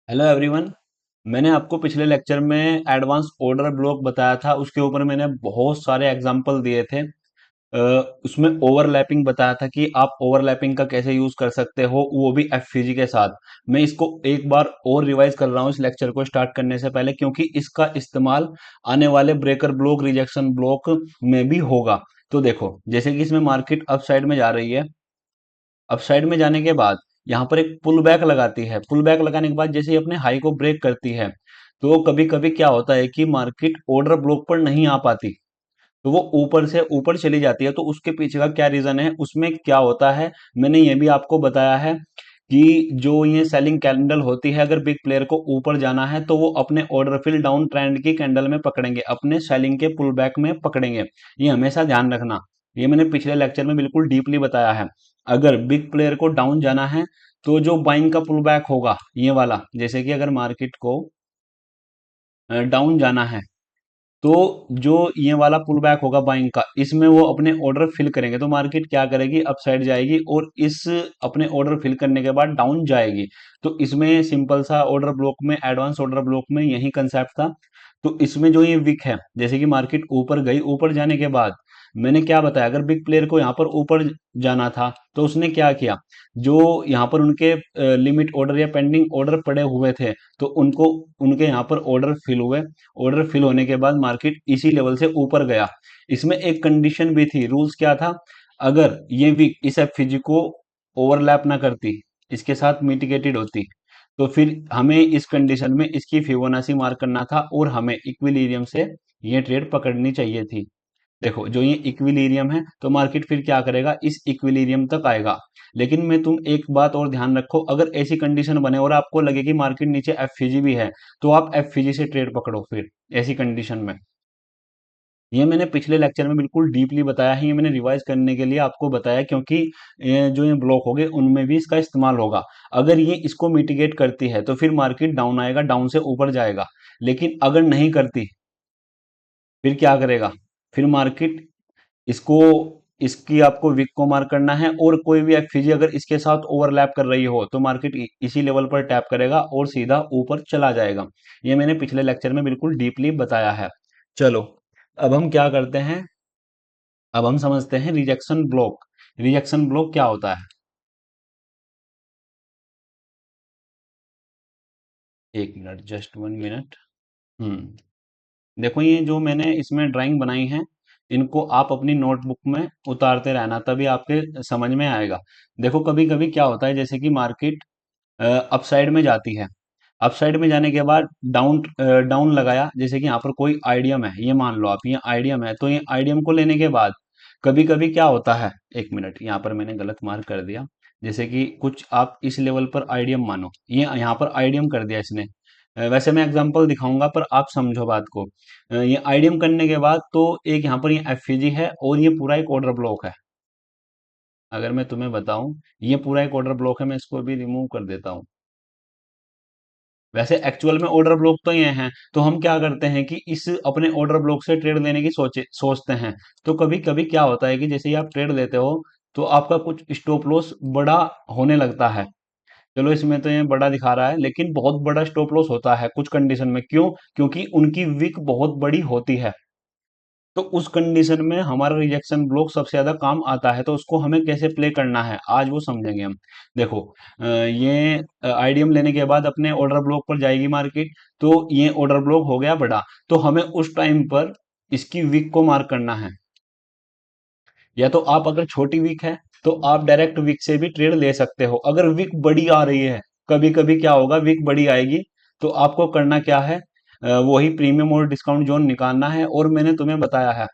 Hello everyone. मैंने आपको पिछले लेक्चर में एडवांस ऑर्डर ब्लॉक बताया था। उसके ऊपर मैंने बहुत सारे एग्जांपल दिए थे। उसमें ओवरलैपिंग बताया था कि आप ओवरलैपिंग का कैसे यूज कर सकते हो, वो भी एफवीजी के साथ। मैं इसको एक बार और रिवाइज कर रहा हूँ इस लेक्चर को स्टार्ट करने से पहले, क्योंकि इसका इस्तेमाल आने वाले ब्रेकर ब्लॉक, रिजेक्शन ब्लॉक में भी होगा। तो देखो, जैसे कि इसमें मार्केट अप साइड में जा रही है। अब साइड में जाने के बाद यहाँ पर एक पुल बैक लगाती है। पुल बैक लगाने के बाद जैसे ही अपने हाई को ब्रेक करती है, तो कभी कभी क्या होता है कि मार्केट ऑर्डर ब्लॉक पर नहीं आ पाती, तो वो ऊपर से ऊपर चली जाती है। तो उसके पीछे का क्या रीजन है, उसमें क्या होता है, मैंने ये भी आपको बताया है कि जो ये सेलिंग कैंडल होती है, अगर बिग प्लेयर को ऊपर जाना है तो वो अपने ऑर्डर फिल डाउन ट्रेंड की कैंडल में पकड़ेंगे, अपने सेलिंग के पुल बैक में पकड़ेंगे। ये हमेशा ध्यान रखना। ये मैंने पिछले लेक्चर में बिल्कुल डीपली बताया है। अगर बिग प्लेयर को डाउन जाना है तो जो बाइंग का पुल बैक होगा ये वाला, जैसे कि अगर मार्केट को डाउन जाना है तो जो ये वाला पुल बैक होगा बाइंग का, इसमें वो अपने ऑर्डर फिल करेंगे तो मार्केट क्या करेगी, अप साइड जाएगी और इस अपने ऑर्डर फिल करने के बाद डाउन जाएगी। तो इसमें सिंपल सा ऑर्डर ब्लॉक में, एडवांस ऑर्डर ब्लॉक में यही कंसेप्ट था। तो इसमें जो ये विक है, जैसे कि मार्केट ऊपर गई, ऊपर जाने के बाद मैंने क्या बताया, अगर बिग प्लेयर को यहाँ पर ऊपर जाना था तो उसने क्या किया, जो यहाँ पर उनके लिमिट ऑर्डर या पेंडिंग ऑर्डर पड़े हुए थे, तो उनको, उनके यहाँ पर ऑर्डर फिल हुए। ऑर्डर फिल होने के बाद मार्केट इसी लेवल से ऊपर गया। इसमें एक कंडीशन भी थी, रूल्स क्या था, अगर ये वीक इस एफिजी को ओवरलैप ना करती, इसके साथ मिटिगेटेड होती, तो फिर हमें इस कंडीशन में इसकी फिबोनाची मार्क करना था और हमें इक्विलिब्रियम से ये ट्रेड पकड़नी चाहिए थी। देखो, जो ये इक्विलिब्रियम है तो मार्केट फिर क्या करेगा, इस इक्विलिब्रियम तक आएगा। लेकिन मैं तुम एक बात और ध्यान रखो, अगर ऐसी कंडीशन बने और आपको लगे कि मार्केट नीचे एफसीजी भी है, तो आप एफसीजी से ट्रेड पकड़ो फिर ऐसी कंडीशन में। ये मैंने पिछले लेक्चर में बिल्कुल डीपली बताया है, ये मैंने रिवाइज करने के लिए आपको बताया, क्योंकि जो ये ब्लॉक हो गए उनमें भी इसका इस्तेमाल होगा। अगर ये इसको मिटिगेट करती है तो फिर मार्केट डाउन आएगा, डाउन से ऊपर जाएगा। लेकिन अगर नहीं करती, फिर क्या करेगा, फिर मार्केट इसको, इसकी आपको विक को मार्क करना है, और कोई भी एफपीजी अगर इसके साथ ओवरलैप कर रही हो तो मार्केट इसी लेवल पर टैप करेगा और सीधा ऊपर चला जाएगा। ये मैंने पिछले लेक्चर में बिल्कुल डीपली बताया है। चलो, अब हम क्या करते हैं, अब हम समझते हैं रिजेक्शन ब्लॉक। रिजेक्शन ब्लॉक क्या होता है, एक मिनट, जस्ट वन मिनट। देखो, ये जो मैंने इसमें ड्राइंग बनाई है, इनको आप अपनी नोटबुक में उतारते रहना, तभी आपके समझ में आएगा। देखो, कभी कभी क्या होता है, जैसे कि मार्केट अपसाइड में जाती है। अपसाइड में जाने के बाद डाउन, डाउन लगाया, जैसे कि यहाँ पर कोई आइडियम है, ये मान लो आप, ये आइडियम है, तो ये आइडियम को लेने के बाद कभी कभी क्या होता है, एक मिनट, यहाँ पर मैंने गलत मार्क कर दिया। जैसे कि कुछ आप इस लेवल पर आइडियम मानो, ये यहाँ पर आइडियम कर दिया इसने। वैसे मैं एग्जांपल दिखाऊंगा पर आप समझो बात को। ये आइडियम करने के बाद तो एक यहाँ पर ये एफवीजी है और ये पूरा एक ऑर्डर ब्लॉक है। अगर मैं तुम्हें बताऊं, ये पूरा एक ऑर्डर ब्लॉक है, मैं इसको भी रिमूव कर देता हूँ। वैसे एक्चुअल में ऑर्डर ब्लॉक तो ये हैं, तो हम क्या करते हैं कि इस अपने ऑर्डर ब्लॉक से ट्रेड लेने की सोचते हैं। तो कभी कभी क्या होता है कि जैसे ही आप ट्रेड लेते हो तो आपका कुछ स्टॉप लॉस बड़ा होने लगता है। चलो, इसमें तो ये बड़ा दिखा रहा है, लेकिन बहुत बड़ा स्टॉप लॉस होता है कुछ कंडीशन में। क्यों? क्योंकि उनकी विक बहुत बड़ी होती है। तो उस कंडीशन में हमारा रिजेक्शन ब्लॉक सबसे ज्यादा काम आता है, तो उसको हमें कैसे प्ले करना है आज वो समझेंगे हम। देखो, ये आईडीएम लेने के बाद अपने ऑर्डर ब्लॉक पर जाएगी मार्केट, तो ये ऑर्डर ब्लॉक हो गया बड़ा, तो हमें उस टाइम पर इसकी वीक को मार्क करना है। या तो आप, अगर छोटी वीक है तो आप डायरेक्ट वीक से भी ट्रेड ले सकते हो। अगर वीक बड़ी आ रही है, कभी कभी क्या होगा, वीक बड़ी आएगी, तो आपको करना क्या है, वही प्रीमियम और डिस्काउंट जोन निकालना है। और मैंने तुम्हें बताया है,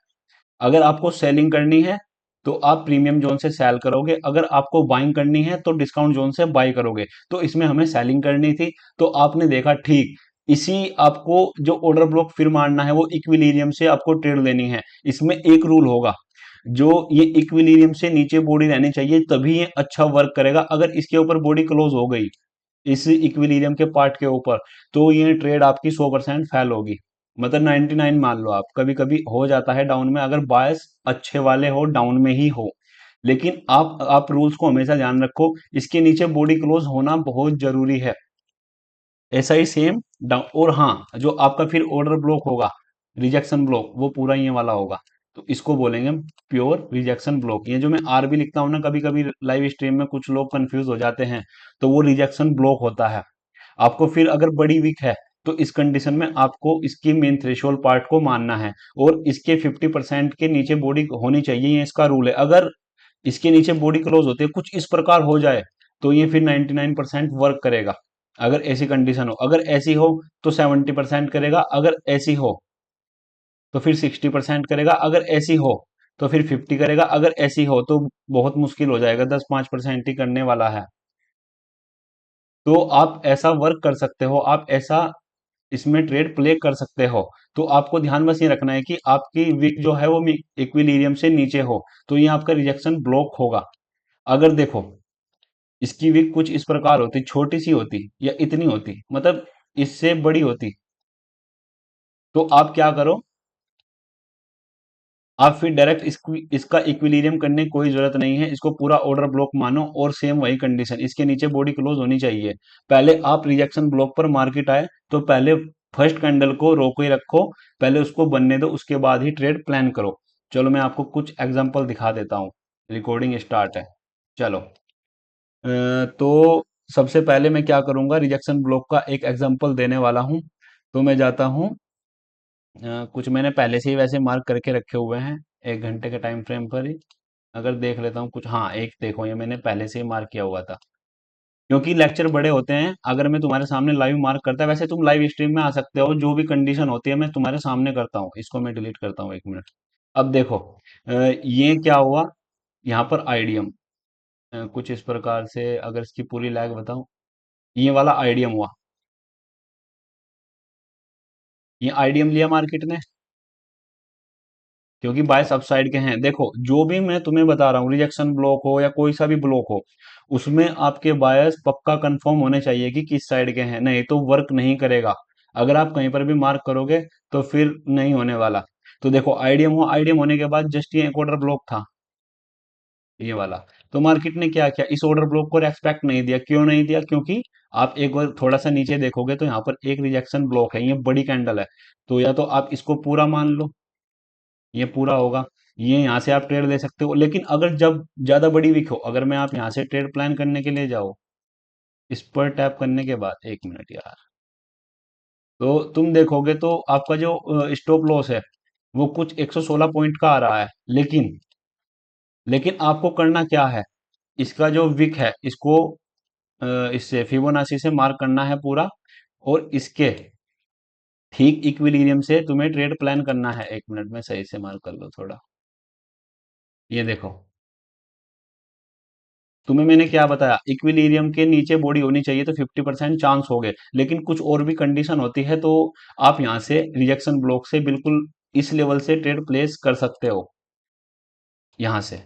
अगर आपको सेलिंग करनी है तो आप प्रीमियम जोन से सेल करोगे, अगर आपको बाइंग करनी है तो डिस्काउंट जोन से बाई करोगे। तो इसमें हमें सेलिंग करनी थी, तो आपने देखा ठीक, इसी आपको जो ऑर्डर ब्लॉक फिर मारना है वो इक्विलिब्रियम से आपको ट्रेड लेनी है। इसमें एक रूल होगा, जो ये इक्विलिब्रियम से नीचे बॉडी रहनी चाहिए, तभी ये अच्छा वर्क करेगा। अगर इसके ऊपर बॉडी क्लोज हो गई, इस इक्विलिब्रियम के पार्ट के ऊपर, तो ये ट्रेड आपकी 100% फेल होगी। मतलब 99 मान लो आप, कभी कभी हो जाता है डाउन में, अगर बायस अच्छे वाले हो डाउन में ही हो। लेकिन आप रूल्स को हमेशा ध्यान रखो, इसके नीचे बॉडी क्लोज होना बहुत जरूरी है। ऐसा ही सेम डाउन। और हाँ, जो आपका फिर ऑर्डर ब्लॉक होगा, रिजेक्शन ब्लॉक, वो पूरा ये वाला होगा। तो इसको बोलेंगे हम प्योर रिजेक्शन ब्लॉक। ये जो मैं आर भी लिखता हूँ ना, कभी कभी लाइव स्ट्रीम में कुछ लोग कंफ्यूज हो जाते हैं, तो वो रिजेक्शन ब्लॉक होता है। आपको फिर अगर बड़ी वीक है, तो इस कंडीशन में आपको इसकी मेन थ्रेशोल्ड पार्ट को मानना है, और इसके 50% के नीचे बॉडी होनी चाहिए, ये इसका रूल है। अगर इसके नीचे बॉडी क्लोज होते हैं, कुछ इस प्रकार हो जाए, तो ये फिर 99% वर्क करेगा। अगर ऐसी कंडीशन हो, अगर ऐसी हो तो 70% करेगा, अगर ऐसी हो तो फिर 60% करेगा, अगर ऐसी हो तो फिर 50 करेगा, अगर ऐसी हो तो बहुत मुश्किल हो जाएगा, 10-5% ही करने वाला है। तो आप ऐसा वर्क कर सकते हो, आप ऐसा इसमें ट्रेड प्ले कर सकते हो। तो आपको ध्यान बस ये रखना है कि आपकी विक जो है वो इक्विलिब्रियम से नीचे हो, तो ये आपका रिजेक्शन ब्लॉक होगा। अगर देखो, इसकी विक कुछ इस प्रकार होती, छोटी सी होती या इतनी होती, मतलब इससे बड़ी होती, तो आप क्या करो, आप फिर डायरेक्ट इसका इक्विलिब्रियम करने की कोई जरूरत नहीं है, इसको पूरा ऑर्डर ब्लॉक मानो, और सेम वही कंडीशन, इसके नीचे बॉडी क्लोज होनी चाहिए। पहले आप रिजेक्शन ब्लॉक पर मार्केट आए, तो पहले फर्स्ट कैंडल को रोक ही रखो, पहले उसको बनने दो, उसके बाद ही ट्रेड प्लान करो। चलो मैं आपको कुछ एग्जांपल दिखा देता हूँ। रिकॉर्डिंग स्टार्ट है। चलो, तो सबसे पहले मैं क्या करूंगा, रिजेक्शन ब्लॉक का एक एग्जांपल देने वाला हूं। तो मैं जाता हूं, कुछ मैंने पहले से ही वैसे मार्क करके रखे हुए हैं, 1 घंटे के टाइम फ्रेम पर ही। अगर देख लेता हूँ कुछ, हाँ एक देखो, ये मैंने पहले से ही मार्क किया हुआ था, क्योंकि लेक्चर बड़े होते हैं। अगर मैं तुम्हारे सामने लाइव मार्क करता, वैसे तुम लाइव स्ट्रीम में आ सकते हो, जो भी कंडीशन होती है मैं तुम्हारे सामने करता हूँ। इसको मैं डिलीट करता हूँ, 1 मिनट। अब देखो, ये क्या हुआ, यहाँ पर आईडीएम, कुछ इस प्रकार से, अगर इसकी पूरी लैग बताऊं, ये वाला आईडीएम हुआ, ये आईडीएम लिया मार्केट ने, क्योंकि बायस अपसाइड के हैं। देखो, जो भी मैं तुम्हें बता रहा हूँ, रिजेक्शन ब्लॉक हो या कोई सा भी ब्लॉक हो, उसमें आपके बायस पक्का कंफर्म होने चाहिए कि किस साइड के हैं, नहीं तो वर्क नहीं करेगा। अगर आप कहीं पर भी मार्क करोगे, तो फिर नहीं होने वाला। तो देखो, आईडीएम हुआ, आईडीएम होने के बाद जस्ट ये एक ऑर्डर ब्लॉक था, ये वाला। तो मार्केट ने क्या किया, इस ऑर्डर ब्लॉक को रेस्पेक्ट नहीं दिया। क्यों नहीं दिया, क्योंकि आप एक बार थोड़ा सा नीचे देखोगे, तो यहाँ पर एक रिजेक्शन ब्लॉक है, ये बड़ी कैंडल है। तो या तो आप इसको पूरा मान लो, ये पूरा होगा, ये यहाँ से आप ट्रेड ले सकते हो। लेकिन अगर जब ज्यादा बड़ी वीक हो, अगर मैं आप यहाँ से ट्रेड प्लान करने के लिए जाओ, इस पर टैप करने के बाद, 1 मिनट यार, तो तुम देखोगे तो आपका जो स्टॉप लॉस है, वो कुछ 116 पॉइंट का आ रहा है। लेकिन आपको करना क्या है, इसका जो विक है, इसको इससे फिबोनाची से मार्क करना है पूरा, और इसके ठीक इक्विलिब्रियम से तुम्हें ट्रेड प्लान करना है। 1 मिनट में सही से मार्क कर लो थोड़ा। ये देखो, तुम्हें मैंने क्या बताया, इक्विलिब्रियम के नीचे बॉडी होनी चाहिए, तो 50% चांस हो गए। लेकिन कुछ और भी कंडीशन होती है, तो आप यहाँ से रिजेक्शन ब्लॉक से बिल्कुल इस लेवल से ट्रेड प्लेस कर सकते हो, यहाँ से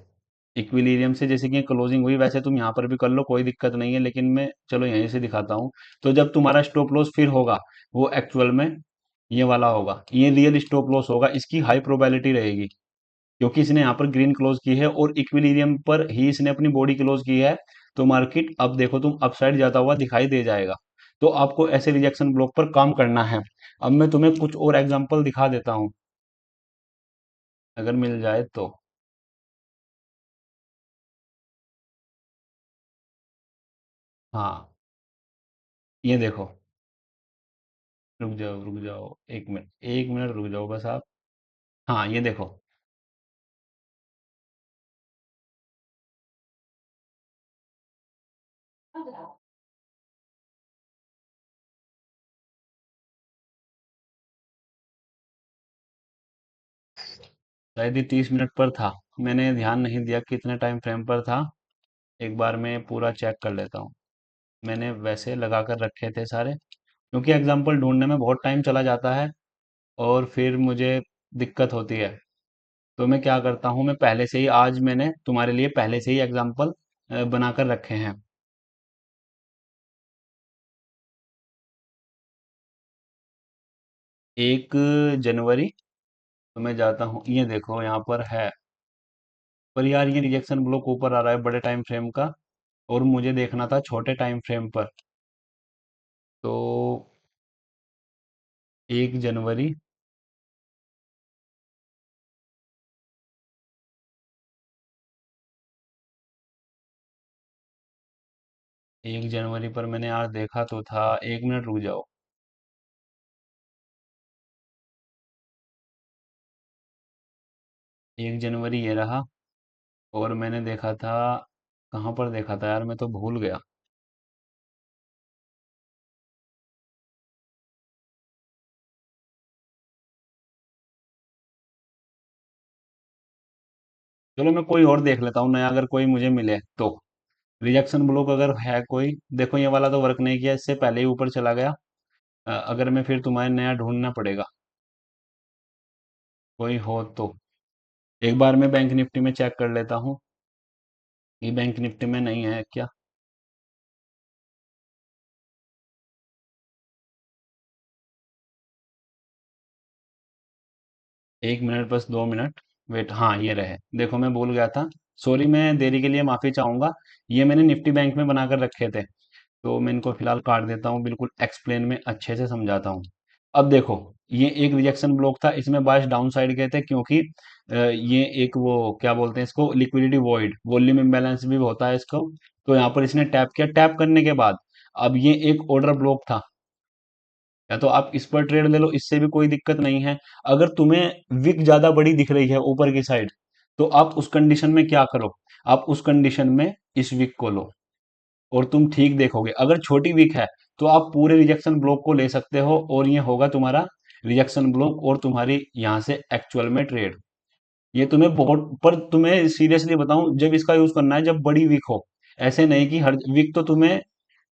इक्विलिब्रियम से। जैसे कि क्लोजिंग हुई, वैसे तुम यहाँ पर भी कर लो, कोई दिक्कत नहीं है, लेकिन मैं चलो यहीं से दिखाता हूँ। तो जब तुम्हारा स्टॉप लॉस फिर होगा, वो एक्चुअल में ये वाला होगा, ये रियल स्टॉप लॉस होगा, इसकी हाई प्रोबेबिलिटी रहेगी, क्योंकि इसने यहाँ पर ग्रीन क्लोज की है और इक्विलिब्रियम पर ही इसने अपनी बॉडी क्लोज की है। तो मार्केट अब देखो, तुम अपसाइड जाता हुआ दिखाई दे जाएगा। तो आपको ऐसे रिजेक्शन ब्लॉक पर काम करना है। अब मैं तुम्हें कुछ और एग्जांपल दिखा देता हूँ, अगर मिल जाए तो। हाँ, ये देखो, रुक जाओ, 1 मिनट, 1 मिनट रुक जाओ बस आप। हाँ, ये देखो, शायद ये 30 मिनट पर था, मैंने ध्यान नहीं दिया कितने टाइम फ्रेम पर था। एक बार मैं पूरा चेक कर लेता हूँ। मैंने वैसे लगा कर रखे थे सारे, क्योंकि एग्जाम्पल ढूंढने में बहुत टाइम चला जाता है, और फिर मुझे दिक्कत होती है। तो मैं क्या करता हूँ, मैं पहले से ही, आज मैंने तुम्हारे लिए पहले से ही एग्जाम्पल बनाकर रखे हैं। 1 जनवरी, तो मैं जाता हूँ, ये देखो यहाँ पर है। पर यार, ये रिजेक्शन ब्लॉक ऊपर आ रहा है बड़े टाइम फ्रेम का, और मुझे देखना था छोटे टाइम फ्रेम पर। तो 1 जनवरी, 1 जनवरी पर मैंने आज देखा तो था, 1 मिनट रुक जाओ। 1 जनवरी ये रहा, और मैंने देखा था, कहाँ पर देखा था यार, मैं तो भूल गया। चलो मैं कोई और देख लेता हूँ नया, अगर कोई मुझे मिले तो। रिजेक्शन ब्लॉक अगर है कोई, देखो ये वाला तो वर्क नहीं किया, इससे पहले ही ऊपर चला गया। अगर मैं फिर तुम्हारे नया ढूंढना पड़ेगा, कोई हो तो। एक बार मैं बैंक निफ्टी में चेक कर लेता हूँ, ये बैंक निफ्टी में नहीं है क्या। 1 मिनट, बस 2 मिनट वेट। हाँ ये रहे, देखो मैं भूल गया था। सॉरी, मैं देरी के लिए माफी चाहूंगा। ये मैंने निफ्टी बैंक में बनाकर रखे थे, तो मैं इनको फिलहाल काट देता हूँ, बिल्कुल एक्सप्लेन में अच्छे से समझाता हूँ। अब देखो, ये एक रिजेक्शन ब्लॉक था, इसमें बायस डाउन साइड गए थे, क्योंकि ये एक वो क्या बोलते हैं इसको, लिक्विडिटी वॉइड, वॉल्यूम इम्बैलेंस भी होता है इसको। तो यहाँ पर इसने टैप किया, टैप करने के बाद अब ये एक ऑर्डर ब्लॉक था। या तो आप इस पर ट्रेड ले लो, इससे भी कोई दिक्कत नहीं है। अगर तुम्हें विक ज्यादा बड़ी दिख रही है ऊपर की साइड, तो आप उस कंडीशन में क्या करो, आप उस कंडीशन में इस विक को लो, और तुम ठीक देखोगे। अगर छोटी विक है, तो आप पूरे रिजेक्शन ब्लॉक को ले सकते हो, और ये होगा तुम्हारा रिजेक्शन ब्लॉक, और तुम्हारी यहाँ से एक्चुअल में ट्रेड। ये तुम्हें बहुत, पर तुम्हें सीरियसली बताऊं, जब इसका यूज करना है जब बड़ी वीक हो। ऐसे नहीं कि हर वीक तो तुम्हें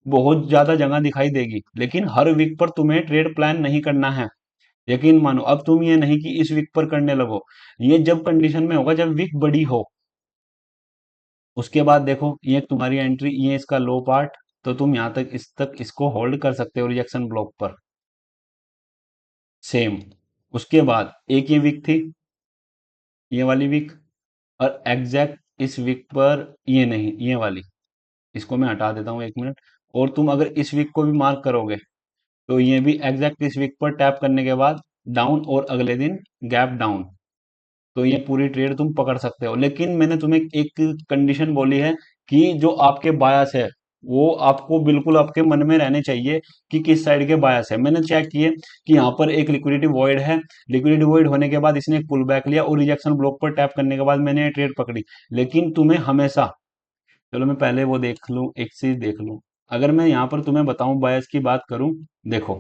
बहुत ज्यादा जगह दिखाई देगी, लेकिन हर वीक पर तुम्हें ट्रेड प्लान नहीं करना है। यकीन मानो, अब तुम ये नहीं कि इस वीक पर करने लगो। ये जब कंडीशन में होगा जब वीक बड़ी हो। उसके बाद देखो, ये तुम्हारी एंट्री, ये इसका लो पार्ट। तो तुम यहाँ तक, इस तक इसको होल्ड कर सकते हो रिजेक्शन ब्लॉक पर, सेम। उसके बाद एक ये वीक थी, ये वाली वीक, और एग्जैक्ट इस वीक पर ये नहीं, ये वाली, इसको मैं हटा देता हूँ 1 मिनट। और तुम अगर इस वीक को भी मार्क करोगे, तो ये भी एग्जैक्ट इस वीक पर टैप करने के बाद डाउन, और अगले दिन गैप डाउन। तो ये पूरी ट्रेड तुम पकड़ सकते हो, लेकिन मैंने तुम्हें एक कंडीशन बोली है, कि जो आपके बायस है, वो आपको बिल्कुल आपके मन में रहने चाहिए, कि किस साइड के बायस है। मैंने चेक किए कि यहाँ पर एक लिक्विडिटी वॉइड है, लिक्विडिटी वॉइड होने के बाद इसने एक पुल बैक लिया, और रिजेक्शन ब्लॉक पर टैप करने के बाद मैंने ये ट्रेड पकड़ी। लेकिन तुम्हें हमेशा, चलो मैं पहले वो देख लूं, एक चीज देख लूं। अगर मैं यहाँ पर तुम्हें बताऊं, बायस की बात करूं, देखो,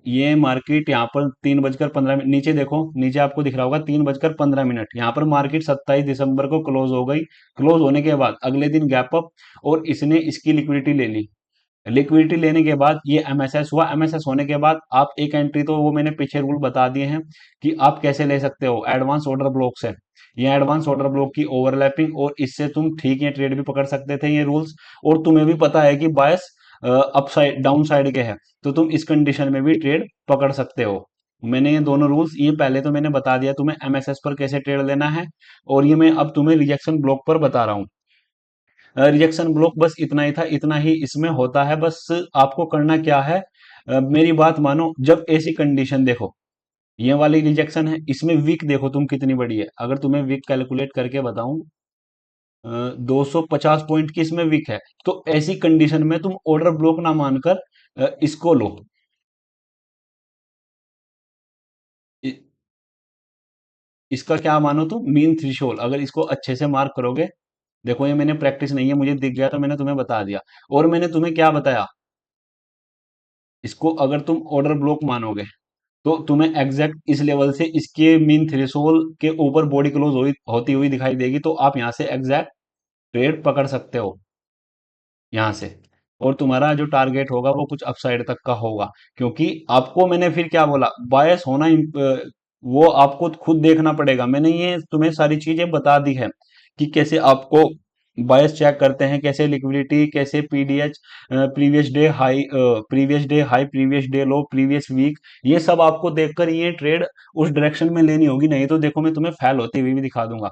ये मार्केट यहाँ पर 3:15 नीचे देखो, नीचे आपको दिख रहा होगा 3:15, यहाँ पर मार्केट 27 दिसंबर को क्लोज हो गई। क्लोज होने के बाद अगले दिन गैप अप, और इसने इसकी लिक्विडिटी ले ली। लिक्विडिटी लेने के बाद ये एमएसएस हुआ, एमएसएस होने के बाद आप एक एंट्री, तो वो मैंने पीछे रूल बता दिए हैं कि आप कैसे ले सकते हो, एडवांस ऑर्डर ब्लॉक से। ये एडवांस ऑर्डर ब्लॉक की ओवरलैपिंग, और इससे तुम ठीक ये ट्रेड भी पकड़ सकते थे, ये रूल्स। और तुम्हें भी पता है कि बायस अपसाइड डाउन साइड के हैं, तो तुम इस कंडीशन में भी ट्रेड पकड़ सकते हो। मैंने ये दोनों रूल्स, ये पहले तो मैंने बता दिया तुम्हें एमएसएस पर कैसे ट्रेड लेना है, और ये मैं अब तुम्हें रिजेक्शन ब्लॉक पर बता रहा हूँ। रिजेक्शन ब्लॉक बस इतना ही था, इतना ही इसमें होता है। बस आपको करना क्या है, मेरी बात मानो, जब ऐसी कंडीशन देखो, ये वाली रिजेक्शन है, इसमें वीक देखो तुम कितनी बड़ी है। अगर तुम्हें वीक कैलकुलेट करके बताऊं, 250 पॉइंट की इसमें वीक है। तो ऐसी कंडीशन में तुम ऑर्डर ब्लॉक ना मानकर इसको लो। इ- इसका क्या मानो तुम, मीन थ्रेशोल्ड, अगर इसको अच्छे से मार्क करोगे। देखो ये मैंने प्रैक्टिस नहीं है, मुझे दिख गया तो मैंने तुम्हें बता दिया। और मैंने तुम्हें क्या बताया, इसको अगर तुम ऑर्डर ब्लॉक मानोगे, तो तुम्हें एग्जैक्ट इस लेवल से इसके मीन थ्रेशोल्ड के ऊपर बॉडी क्लोज होती हुई दिखाई देगी, तो आप यहां से एग्जैक्ट ट्रेड पकड़ सकते हो, यहां से। और तुम्हारा जो टारगेट होगा वो कुछ अपसाइड तक का होगा, क्योंकि आपको मैंने फिर क्या बोला, बायस होना वो आपको खुद देखना पड़ेगा। मैंने ये तुम्हें सारी चीजें बता दी है, कि कैसे आपको बायस चेक करते हैं, कैसे लिक्विडिटी, कैसे PDH, previous day high, previous day high, previous day low, previous week, ये सब आपको देखकर ये ट्रेड उस डायरेक्शन में लेनी होगी। नहीं तो देखो, मैं तुम्हें फेल होती हुई भी दिखा दूंगा।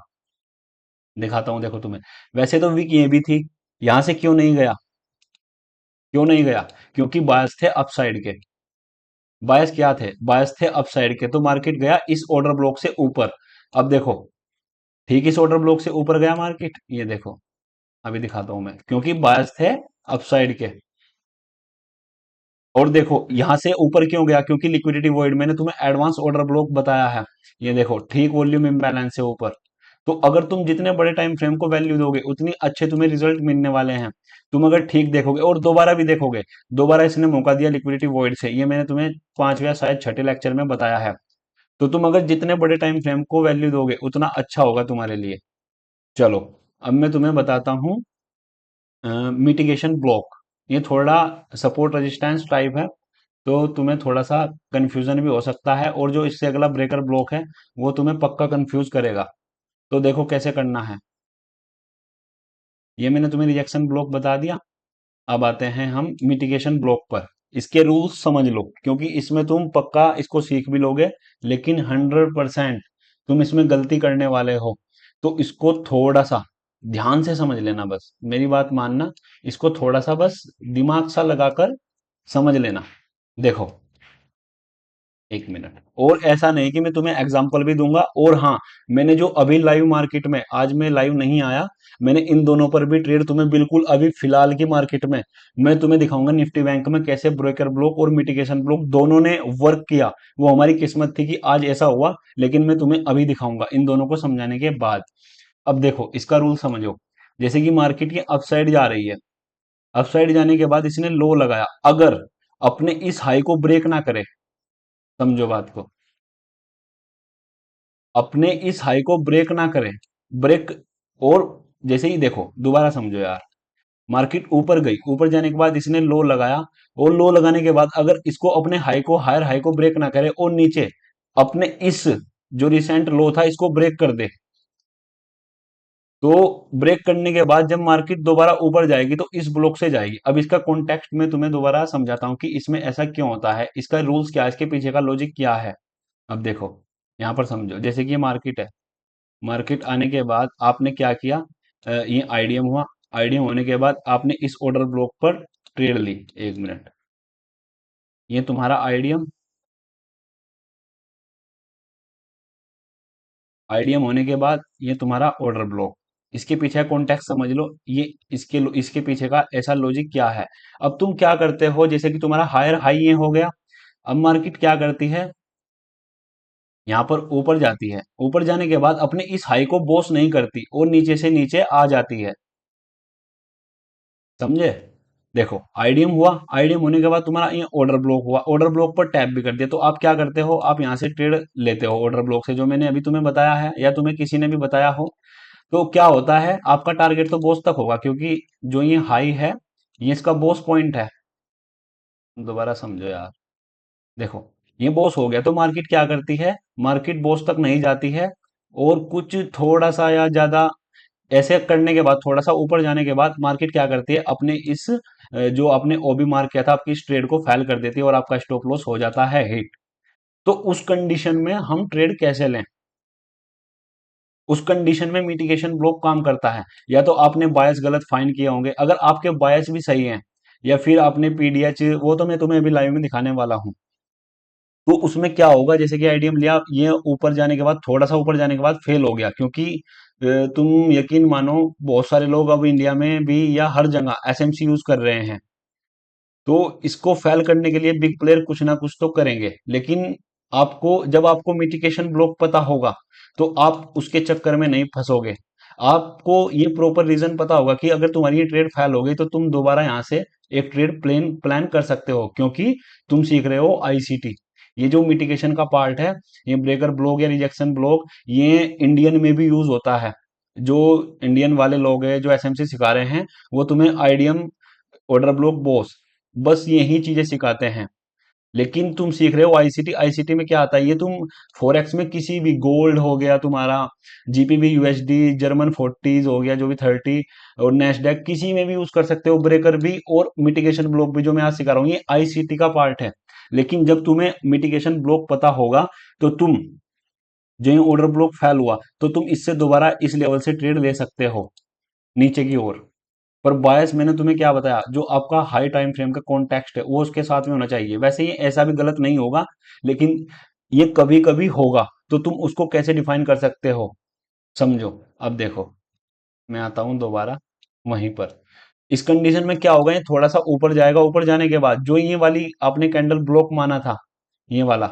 दिखाता हूँ, देखो तुम्हें। वैसे तो वीक ये भी थी, यहां से क्यों नहीं गया, क्यों नहीं गया? क्योंकि बायस थे अपसाइड के। बायस क्या थे? बायस थे अपसाइड के, तो मार्केट गया इस ऑर्डर ब्लॉक से ऊपर। अब देखो, ठीक इस ऑर्डर ब्लॉक से ऊपर गया मार्केट, ये देखो, अभी दिखाता हूं मैं, क्योंकि बायस थे अपसाइड के। और देखो यहां से ऊपर क्यों गया? क्योंकि लिक्विडिटी वॉइड, मैंने तुम्हें एडवांस ऑर्डर ब्लॉक बताया है। ये देखो, ठीक वॉल्यूम इम्बैलेंस से ऊपर। तो अगर तुम जितने बड़े टाइम फ्रेम को वैल्यू दोगे उतनी अच्छे तुम्हें रिजल्ट मिलने वाले हैं। तुम अगर ठीक देखोगे और दोबारा भी देखोगे, दोबारा इसने मौका दिया लिक्विडिटी वॉइड से, ये मैंने तुम्हें पांचवे या शायद छठे लेक्चर में बताया है। तो तुम अगर जितने बड़े टाइम फ्रेम को वैल्यू दोगे उतना अच्छा होगा तुम्हारे लिए। चलो, अब मैं तुम्हें बताता हूँ मिटिगेशन ब्लॉक। ये थोड़ा सपोर्ट रेजिस्टेंस टाइप है, तो तुम्हें थोड़ा सा कंफ्यूजन भी हो सकता है, और जो इससे अगला ब्रेकर ब्लॉक है वो तुम्हें पक्का कंफ्यूज करेगा। तो देखो कैसे करना है। ये मैंने तुम्हें रिजेक्शन ब्लॉक बता दिया। अब आते हैं हम मिटिगेशन ब्लॉक पर। इसके रूल्स समझ लो, क्योंकि इसमें तुम पक्का इसको सीख भी लोगे, लेकिन 100% तुम इसमें गलती करने वाले हो। तो इसको थोड़ा सा ध्यान से समझ लेना, बस मेरी बात मानना। इसको थोड़ा सा बस दिमाग सा लगाकर समझ लेना। देखो, एक मिनट, और ऐसा नहीं कि मैं तुम्हें एग्जाम्पल भी दूंगा। और हाँ, मैंने जो अभी लाइव मार्केट में, आज मैं लाइव नहीं आया, मैंने इन दोनों पर भी ट्रेड तुम्हें बिल्कुल अभी फिलहाल की मार्केट में मैं तुम्हें दिखाऊंगा निफ्टी बैंक में कैसे ब्रोकर ब्लॉक और मिटिगेशन ब्लॉक दोनों ने वर्क किया। वो हमारी किस्मत थी कि आज ऐसा हुआ, लेकिन मैं तुम्हें अभी दिखाऊंगा इन दोनों को समझाने के बाद। अब देखो इसका रूल समझो। जैसे कि मार्केट की अपसाइड जा रही है, अपसाइड जाने के बाद इसने लो लगाया, अगर अपने इस हाई को ब्रेक ना करे, समझो बात को, अपने इस हाई को ब्रेक ना करें, ब्रेक, और जैसे ही देखो दोबारा समझो यार, मार्केट ऊपर गई, ऊपर जाने के बाद इसने लो लगाया, और लो लगाने के बाद अगर इसको अपने हाई को, हायर हाई को ब्रेक ना करे और नीचे अपने इस जो रिसेंट लो था इसको ब्रेक कर दे, तो ब्रेक करने के बाद जब मार्केट दोबारा ऊपर जाएगी तो इस ब्लॉक से जाएगी। अब इसका कॉन्टेक्स्ट मैं तुम्हें दोबारा समझाता हूं कि इसमें ऐसा क्यों होता है, इसका रूल्स क्या है, इसके पीछे का लॉजिक क्या है। अब देखो, यहां पर समझो, जैसे कि ये मार्केट है, मार्केट आने के बाद आपने क्या किया, ये आईडीएम हुआ, आईडीएम होने के बाद आपने इस ऑर्डर ब्लॉक पर ट्रेड ली। एक मिनट, ये तुम्हारा आईडीएम, आईडीएम होने के बाद ये तुम्हारा ऑर्डर ब्लॉक। इसके पीछे कॉन्टेक्स्ट समझ लो, ये इसके पीछे का ऐसा लॉजिक क्या है। अब तुम क्या करते हो, जैसे कि तुम्हारा हायर हाई ये हो गया, अब मार्केट क्या करती है, यहाँ पर ऊपर जाती है, ऊपर जाने के बाद अपने इस हाई को बॉस नहीं करती और नीचे से नीचे आ जाती है, समझे। देखो आईडीएम हुआ, आईडीएम होने के बाद तुम्हारा ये ऑर्डर ब्लॉक हुआ, ऑर्डर ब्लॉक पर टैप भी कर दिया, तो आप क्या करते हो, आप यहाँ से ट्रेड लेते हो ऑर्डर ब्लॉक से, जो मैंने अभी तुम्हें बताया है या तुम्हें किसी ने भी बताया हो। तो क्या होता है, आपका टारगेट तो बॉस तक होगा, क्योंकि जो ये हाई है ये इसका बॉस पॉइंट है। दोबारा समझो यार, देखो ये बॉस हो गया, तो मार्केट क्या करती है, मार्केट बॉस तक नहीं जाती है, और कुछ थोड़ा सा या ज्यादा ऐसे करने के बाद, थोड़ा सा ऊपर जाने के बाद मार्केट क्या करती है, अपने इस जो आपने ओबी मार्क किया था आपकी इस ट्रेड को फेल कर देती है और आपका स्टॉप लॉस हो जाता है हिट। तो उस कंडीशन में हम ट्रेड कैसे लें, उस कंडीशन में मिटिगेशन ब्लॉक काम करता है। या तो आपने बायस गलत फाइंड किए होंगे, अगर आपके बायस भी सही हैं, या फिर आपने पीडीएच, वो तो मैं तुम्हें अभी लाइव में दिखाने वाला हूं। तो उसमें क्या होगा, जैसे कि आईडीएम लिया, ये ऊपर जाने के बाद, थोड़ा सा ऊपर जाने के बाद फेल हो गया, क्योंकि तुम यकीन मानो, बहुत सारे लोग अब इंडिया में भी या हर जगह एसएमसी यूज कर रहे हैं। तो इसको फेल करने के लिए बिग प्लेयर कुछ ना कुछ तो करेंगे, लेकिन आपको, जब आपको मिटिगेशन ब्लॉक पता होगा तो आप उसके चक्कर में नहीं फंसोगे। आपको ये प्रॉपर रीजन पता होगा कि अगर तुम्हारी ये ट्रेड फेल हो गई तो तुम दोबारा यहाँ से एक ट्रेड प्लान प्लान कर सकते हो, क्योंकि तुम सीख रहे हो आईसीटी। ये जो मिटिगेशन का पार्ट है, ये ब्रेकर ब्लॉक या रिजेक्शन ब्लॉक, ये इंडियन में भी यूज होता है। जो इंडियन वाले लोग हैं जो एसएमसी सिखा रहे हैं, वो तुम्हें आईडीएम, ऑर्डर ब्लॉक, बॉस, बस यही चीजें सिखाते हैं। लेकिन तुम सीख रहे हो आईसीटी, आईसीटी में क्या आता है, ये तुम फॉरेक्स में किसी भी, गोल्ड हो गया तुम्हारा, जीपीबी यूएसडी, जर्मन फोर्टीज हो गया जो भी 30, और नेस्डेक, किसी में भी यूज कर सकते हो, ब्रेकर भी और मिटिगेशन ब्लॉक भी, जो मैं आज सिखा रहा हूँ ये आईसीटी का पार्ट है। लेकिन जब तुम्हें मिटिगेशन ब्लॉक पता होगा तो तुम, जो ये ऑर्डर ब्लॉक फेल हुआ, तो तुम इससे दोबारा इस लेवल से ट्रेड ले सकते हो नीचे की ओर। पर बायस मैंने तुम्हें क्या बताया, जो आपका हाई टाइम फ्रेम का कॉन्टेक्स्ट है वो उसके साथ में होना चाहिए। वैसे ये ऐसा भी गलत नहीं होगा, लेकिन ये कभी कभी होगा, तो तुम उसको कैसे डिफाइन कर सकते हो, समझो। अब देखो, मैं आता हूं दोबारा वहीं पर। इस कंडीशन में क्या होगा, ये थोड़ा सा ऊपर जाएगा, ऊपर जाने के बाद जो ये वाली आपने कैंडल ब्लॉक माना था, ये वाला,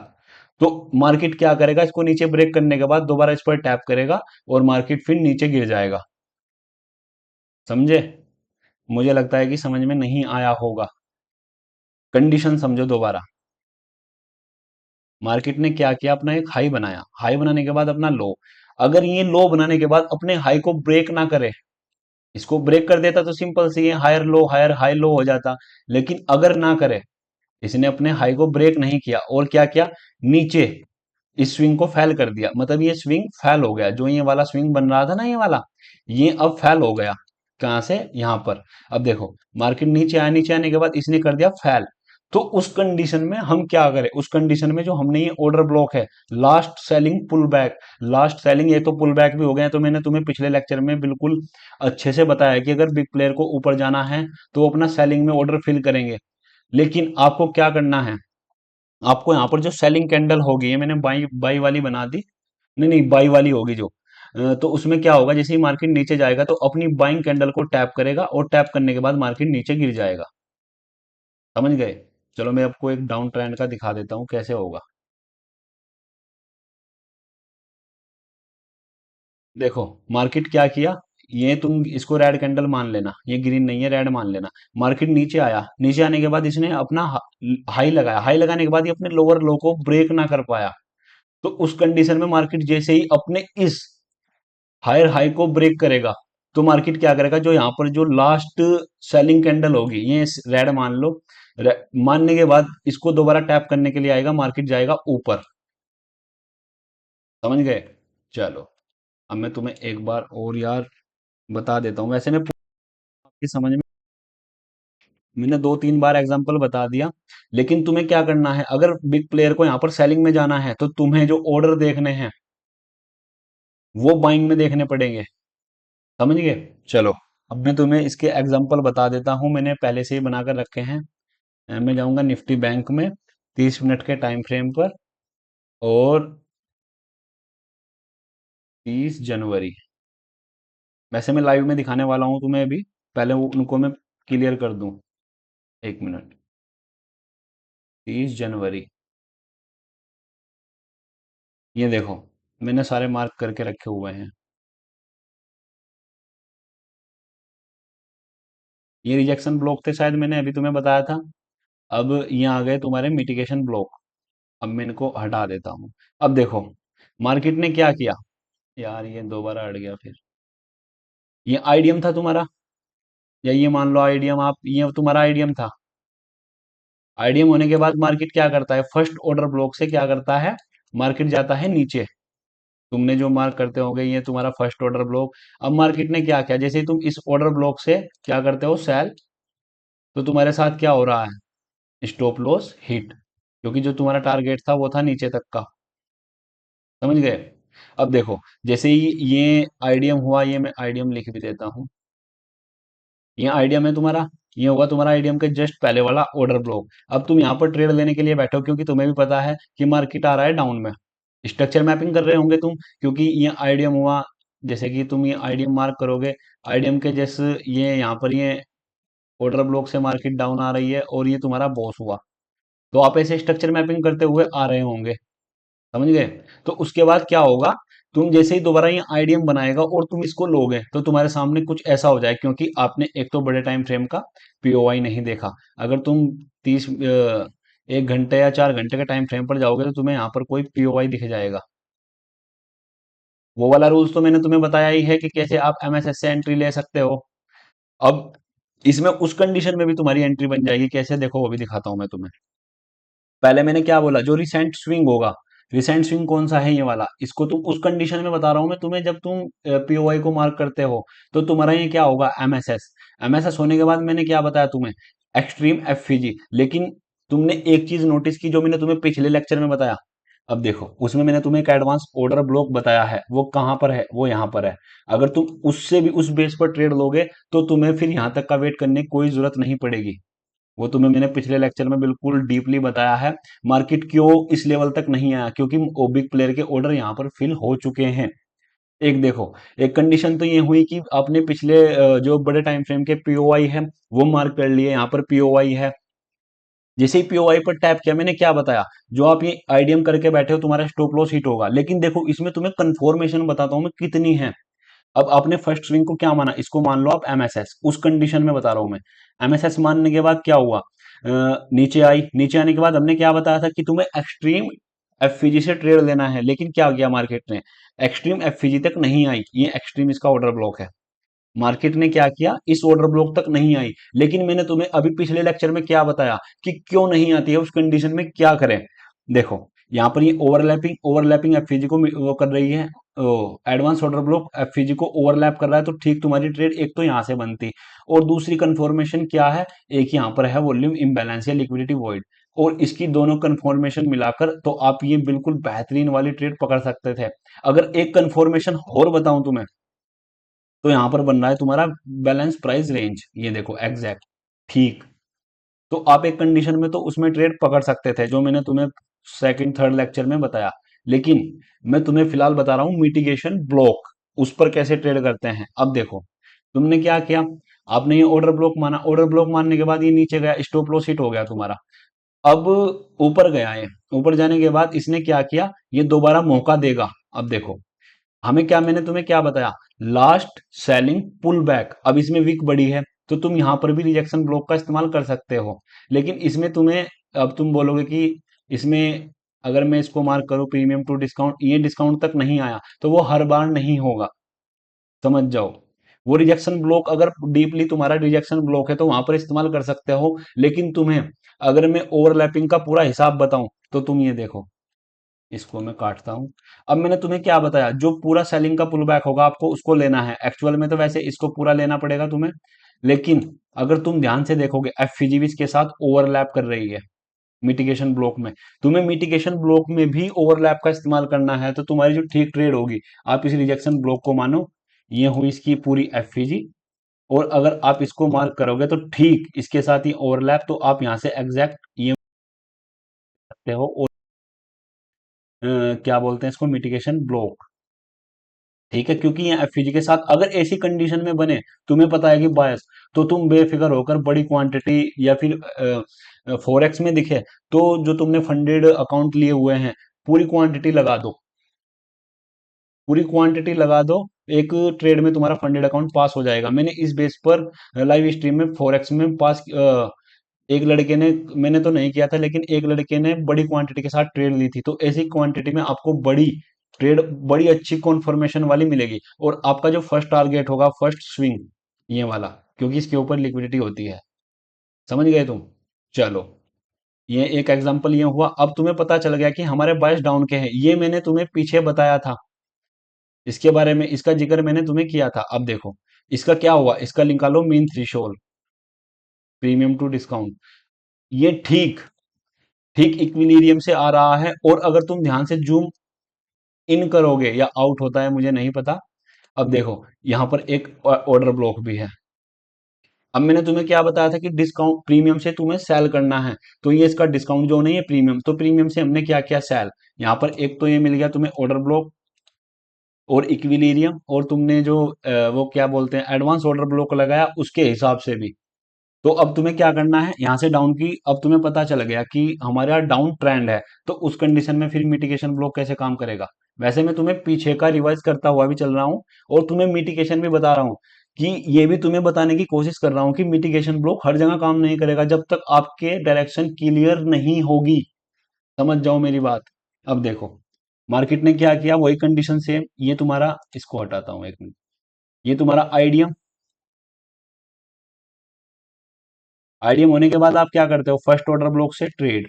तो मार्केट क्या करेगा, इसको नीचे ब्रेक करने के बाद दोबारा इस पर टैप करेगा और मार्केट फिर नीचे गिर जाएगा। समझे? मुझे लगता है कि समझ में नहीं आया होगा। कंडीशन समझो दोबारा। मार्केट ने क्या किया, अपना एक हाई बनाया, हाई बनाने के बाद अपना लो। अगर ये लो बनाने के बाद अपने हाई को ब्रेक ना करे, इसको ब्रेक कर देता तो सिंपल सी है, higher low higher high low हो जाता। लेकिन अगर ना करे, इसने अपने हाई को ब्रेक नहीं किया और क्या किया, नीचे इस स्विंग को फेल कर दिया, मतलब ये स्विंग फेल हो गया। जो ये वाला स्विंग बन रहा था ना, ये वाला, ये अब फेल हो गया। कहां से, यहां पर। अब देखो, मार्केट नीचे आया, नीचे आने के बाद इसने कर दिया फेल। तो उस कंडीशन में हम क्या करें, उस कंडीशन में जो हमने ये ऑर्डर ब्लॉक है, last selling pull back, last selling, ये तो पुल बैक भी हो गया। तो मैंने तुम्हें पिछले लेक्चर में बिल्कुल अच्छे से बताया कि अगर बिग प्लेयर को ऊपर जाना है तो वो अपना सेलिंग में ऑर्डर फिल करेंगे। लेकिन आपको क्या करना है, आपको यहाँ पर जो सेलिंग कैंडल होगी, ये मैंने बाई बाई वाली बना दी, नहीं नहीं बाई वाली होगी जो, तो उसमें क्या होगा, जैसे ही मार्केट नीचे जाएगा तो अपनी बाइंग कैंडल को टैप करेगा और टैप करने के बाद मार्केट नीचे गिर जाएगा। समझ गए? चलो मैं आपको एक डाउन ट्रेंड का दिखा देता हूँ कैसे होगा। देखो, मार्केट क्या किया, ये तुम इसको रेड कैंडल मान लेना, ये ग्रीन नहीं है, रेड मान लेना। मार्केट नीचे आया, नीचे आने के बाद इसने अपना हाई लगाया, हाई लगाने के बाद ये अपने लोअर लो को ब्रेक ना कर पाया। तो उस कंडीशन में मार्केट जैसे ही अपने इस हायर हाई को ब्रेक करेगा, तो मार्केट क्या करेगा, जो यहाँ पर जो लास्ट सेलिंग कैंडल होगी, ये रेड मान लो, मानने के बाद इसको दोबारा टैप करने के लिए आएगा, मार्केट जाएगा ऊपर। समझ गए? चलो, अब मैं तुम्हें एक बार और यार बता देता हूँ। वैसे मैं आपकी समझ में, मैंने दो तीन बार एग्जांपल बता दिया। लेकिन तुम्हें क्या करना है, अगर बिग प्लेयर को यहाँ पर सेलिंग में जाना है तो तुम्हें जो ऑर्डर देखने हैं वो बाइंग में देखने पड़ेंगे। समझ गए? चलो, अब मैं तुम्हें इसके एग्जांपल बता देता हूँ, मैंने पहले से ही बनाकर रखे हैं। मैं जाऊंगा निफ्टी बैंक में 30 मिनट के टाइम फ्रेम पर, और 30 जनवरी। वैसे मैं लाइव में दिखाने वाला हूँ तुम्हें अभी, पहले वो उनको मैं क्लियर कर दूं। 1 मिनट। 30 जनवरी, ये देखो, मैंने सारे मार्क करके रखे हुए हैं। ये रिजेक्शन ब्लॉक थे शायद, मैंने अभी तुम्हें बताया था। अब ये आ गए तुम्हारे मिटिगेशन ब्लॉक। अब मैं इनको हटा देता हूँ। अब देखो, मार्केट ने क्या किया, यार ये दोबारा हट गया फिर। ये आईडीएम था तुम्हारा, या ये मान लो आईडीएम, आप ये तुम्हारा आईडीएम था। आईडीएम होने के बाद मार्केट क्या करता है, फर्स्ट ऑर्डर ब्लॉक से क्या करता है, मार्केट जाता है नीचे। तुमने जो मार्क करते होगे, ये तुम्हारा फर्स्ट ऑर्डर ब्लॉक। अब मार्केट ने क्या किया, जैसे ही तुम इस ऑर्डर ब्लॉक से क्या करते हो, सेल, तो तुम्हारे साथ क्या हो रहा है, स्टॉप लॉस हिट, क्योंकि जो तुम्हारा टारगेट था वो था नीचे तक का। समझ गए? अब देखो, जैसे ही ये आईडीएम हुआ, ये मैं आईडीएम लिख भी देता हूँ, ये आईडीएम है तुम्हारा, ये होगा तुम्हारा आईडीएम के जस्ट पहले वाला ऑर्डर ब्लॉक। अब तुम यहाँ पर ट्रेड लेने के लिए बैठो, क्योंकि तुम्हें भी पता है कि मार्केट आ रहा है डाउन में। स्ट्रक्चर मैपिंग कर रहे होंगे तुम, क्योंकि ये आईडीएम हुआ, जैसे कि तुम ये आईडीएम मार्क करोगे, आईडीएम के जैसे ये यहाँ पर ये ऑर्डर ब्लॉक से मार्केट डाउन आ रही है और ये तुम्हारा बॉस हुआ, तो आप ऐसे स्ट्रक्चर मैपिंग करते हुए आ रहे होंगे। समझ गए? तो उसके बाद क्या होगा, तुम जैसे ही दोबारा ये आईडीएम बनाएगा और तुम इसको लोगे, तो तुम्हारे सामने कुछ ऐसा हो जाए, क्योंकि आपने एक तो बड़े टाइम फ्रेम का पीओवाई नहीं देखा। अगर तुम 1 घंटे या 4 घंटे के टाइम फ्रेम पर जाओगे तो तुम्हें यहाँ पर कोई पीओवाई दिख जाएगा। वो वाला रूल्स तो मैंने तुम्हें बताया ही है कि कैसे आप एमएसएस से एंट्री ले सकते हो। अब इसमें उस कंडीशन में भी तुम्हारी एंट्री बन जाएगी, कैसे देखो वो भी दिखाता हूं मैं तुम्हें। पहले मैंने क्या बोला, जो रिसेंट स्विंग होगा, रिसेंट स्विंग कौन सा है, ये वाला, इसको तुम उस कंडीशन में बता रहा हूं मैं तुम्हें, जब तुम पीओवाई को मार्क करते हो तो तुम्हारा ये क्या होगा, एमएसएस। एमएसएस होने के बाद मैंने क्या बताया तुम्हें, एक्सट्रीम एफईजी। लेकिन तुमने एक चीज नोटिस की, जो मैंने तुम्हें पिछले लेक्चर में बताया, अब देखो उसमें मैंने तुम्हें एक एडवांस ऑर्डर ब्लॉक बताया है, वो कहाँ पर है, वो यहाँ पर है। अगर तुम उससे भी उस बेस पर ट्रेड लोगे तो तुम्हें फिर यहाँ तक का वेट करने की कोई जरूरत नहीं पड़ेगी। वो तुम्हें मैंने पिछले लेक्चर में बिल्कुल डीपली बताया है। मार्केट क्यों इस लेवल तक नहीं आया, क्योंकि बिग प्लेयर के ऑर्डर यहाँ पर फिल हो चुके हैं। एक देखो, एक कंडीशन तो ये हुई कि आपने पिछले जो बड़े टाइम फ्रेम के पीओआई है वो मार्क कर लिए, यहाँ पर पीओआई है। जैसे ही पीओआई पर टैप किया, मैंने क्या बताया, जो आप ये आईडीएम करके बैठे हो तुम्हारा स्टॉप लॉस हिट होगा, लेकिन देखो इसमें तुम्हें कंफर्मेशन बताता हूं मैं कितनी है। अब आपने फर्स्ट स्विंग को क्या माना, इसको मान लो आप एमएसएस, उस कंडीशन में बता रहा हूं मैं। एमएसएस मानने के बाद क्या हुआ, नीचे आई, नीचे आने के बाद हमने क्या बताया था कि तुम्हें एक्सट्रीम एफईजी से ट्रेड लेना है, लेकिन क्या किया मार्केट ने, एक्सट्रीम एफईजी तक नहीं आई, ये एक्सट्रीम इसका ऑर्डर ब्लॉक है। मार्केट ने क्या किया, इस ऑर्डर ब्लॉक तक नहीं आई, लेकिन मैंने तुम्हें अभी पिछले लेक्चर में क्या बताया कि क्यों नहीं आती है, उस कंडीशन में क्या करें। देखो यहाँ पर ये ओवरलैपिंग ओवरलैपिंग एफईजी को वो कर रही है, एडवांस ऑर्डर ब्लॉक एफईजी को ओवरलैप कर रहा है, तो ठीक तुम्हारी ट्रेड एक तो यहाँ से बनती, और दूसरी कंफर्मेशन क्या है, एक यहाँ पर है वॉल्यूम इम्बैलेंस या लिक्विडिटी वॉइड, और इसकी दोनों कंफर्मेशन मिलाकर तो आप ये बिल्कुल बेहतरीन वाली ट्रेड पकड़ सकते थे। अगर एक कंफर्मेशन और बताऊं तुम्हें, तो यहां पर बन रहा है तुम्हारा बैलेंस प्राइस रेंज, ये देखो एग्जैक्ट, ठीक। तो आप एक कंडीशन में तो उसमें ट्रेड पकड़ सकते थे, जो मैंने तुम्हें सेकंड थर्ड लेक्चर में बताया। लेकिन मैं तुम्हें फिलहाल बता रहा हूं मिटिगेशन ब्लॉक, उस पर कैसे ट्रेड करते हैं। अब देखो तुमने क्या किया, आपने ये ऑर्डर ब्लॉक माना, ऑर्डर ब्लॉक मानने के बाद ये नीचे गया, स्टॉप लॉस हिट हो गया तुम्हारा। अब ऊपर गया है, ऊपर जाने के बाद इसने क्या किया, ये दोबारा मौका देगा। अब देखो हमें क्या, मैंने तुम्हें क्या बताया, लास्ट सेलिंग पुल बैक, अब इसमें वीक बड़ी है, तो तुम यहां पर भी रिजेक्शन ब्लॉक का इस्तेमाल कर सकते हो। लेकिन इसमें तुम्हें, अब तुम बोलोगे कि इसमें अगर मैं इसको मार्क करूं प्रीमियम टू डिस्काउंट, ये डिस्काउंट तक नहीं आया, तो वो हर बार नहीं होगा, समझ जाओ। वो रिजेक्शन ब्लॉक अगर डीपली तुम्हारा रिजेक्शन ब्लॉक है तो वहां पर इस्तेमाल कर सकते हो, लेकिन तुम्हें अगर मैं ओवरलैपिंग का पूरा हिसाब बताऊं, तो तुम ये देखो, इसको मैं काटता हूं। अब मैंने तुम्हें क्या बताया, जो पूरा सेलिंग का पुल बैक होगा आपको उसको लेना है, एक्चुअल में तो वैसे इसको पूरा लेना पड़ेगा तुम्हें, लेकिन अगर तुम ध्यान से देखोगे एफवीजीबी के साथ ओवरलैप कर रही है मिटिगेशन ब्लॉक में, तुम्हें मिटिगेशन ब्लॉक में भी ओवरलैप का इस्तेमाल करना है, तो तुम्हारी जो ठीक ट्रेड होगी, आप इस रिजेक्शन ब्लॉक को मानो, ये हुई इसकी पूरी एफवीजी, और अगर आप इसको मार्क करोगे तो ठीक इसके साथ ही ओवरलैप, तो आप यहां से एग्जैक्ट ये सकते हो, और क्या बोलते हैं इसको, मिटिगेशन ब्लॉक, ठीक है। क्योंकि ये एफयूजी के साथ अगर ऐसी कंडीशन में बने, तुम्हें पता है कि बायस, तो तुम बेफिक्र होकर बड़ी क्वांटिटी, या फिर फॉरेक्स में दिखे तो जो तुमने फंडेड अकाउंट लिए हुए हैं, पूरी क्वांटिटी लगा दो, पूरी क्वांटिटी लगा दो, एक ट्रेड में तुम्हारा फंडेड अकाउंट पास हो जाएगा। मैंने इस बेस पर लाइव स्ट्रीम में फॉरेक्स में पास, एक लड़के ने, मैंने तो नहीं किया था, लेकिन एक लड़के ने बड़ी क्वांटिटी के साथ ट्रेड ली थी, तो ऐसी क्वांटिटी में आपको बड़ी ट्रेड, बड़ी अच्छी कॉन्फर्मेशन वाली मिलेगी, और आपका जो फर्स्ट टारगेट होगा, फर्स्ट स्विंग, ये वाला, क्योंकि इसके ऊपर लिक्विडिटी होती है, समझ गए तुम। चलो, ये एक एग्जांपल ये हुआ। अब तुम्हें पता चल गया कि हमारे बायस डाउन के हैं, ये मैंने तुम्हें पीछे बताया था, इसके बारे में, इसका जिक्र मैंने तुम्हें किया था। अब देखो इसका क्या हुआ, इसका निकालो mean threshold, premium to discount, ये ठीक ठीक इक्विलिब्रियम से आ रहा है, और अगर तुम ध्यान से जूम इन करोगे, या आउट होता है मुझे नहीं पता। अब देखो यहां पर एक ऑर्डर ब्लॉक भी है। अब मैंने तुम्हें क्या बताया था कि डिस्काउंट प्रीमियम से तुम्हें सेल करना है, तो ये इसका डिस्काउंट जो नहीं है प्रीमियम, तो प्रीमियम से हमने क्या किया, सेल। यहाँ पर एक तो ये मिल गया तुम्हें ऑर्डर ब्लॉक और इक्विलिब्रियम, और तुमने जो वो क्या बोलते हैं एडवांस ऑर्डर ब्लॉक लगाया उसके हिसाब से भी। तो अब तुम्हें क्या करना है, यहां से डाउन की, अब तुम्हें पता चल गया कि हमारा डाउन ट्रेंड है, तो उस कंडीशन में फिर मिटिगेशन ब्लॉक कैसे काम करेगा। वैसे मैं तुम्हें पीछे का रिवाइज करता हुआ भी चल रहा हूं, और तुम्हें मिटिगेशन भी बता रहा हूं, कि ये भी तुम्हें बताने की कोशिश कर रहा हूं कि मिटिगेशन ब्लॉक हर जगह काम नहीं करेगा जब तक आपके डायरेक्शन क्लियर नहीं होगी, समझ जाओ मेरी बात। अब देखो मार्केट ने क्या किया, वही कंडीशन सेम, ये तुम्हारा, इसको हटाता हूं एक मिनट, ये तुम्हारा आइडियम, आइडियम होने के बाद आप क्या करते हो, फर्स्ट ऑर्डर ब्लॉक से ट्रेड,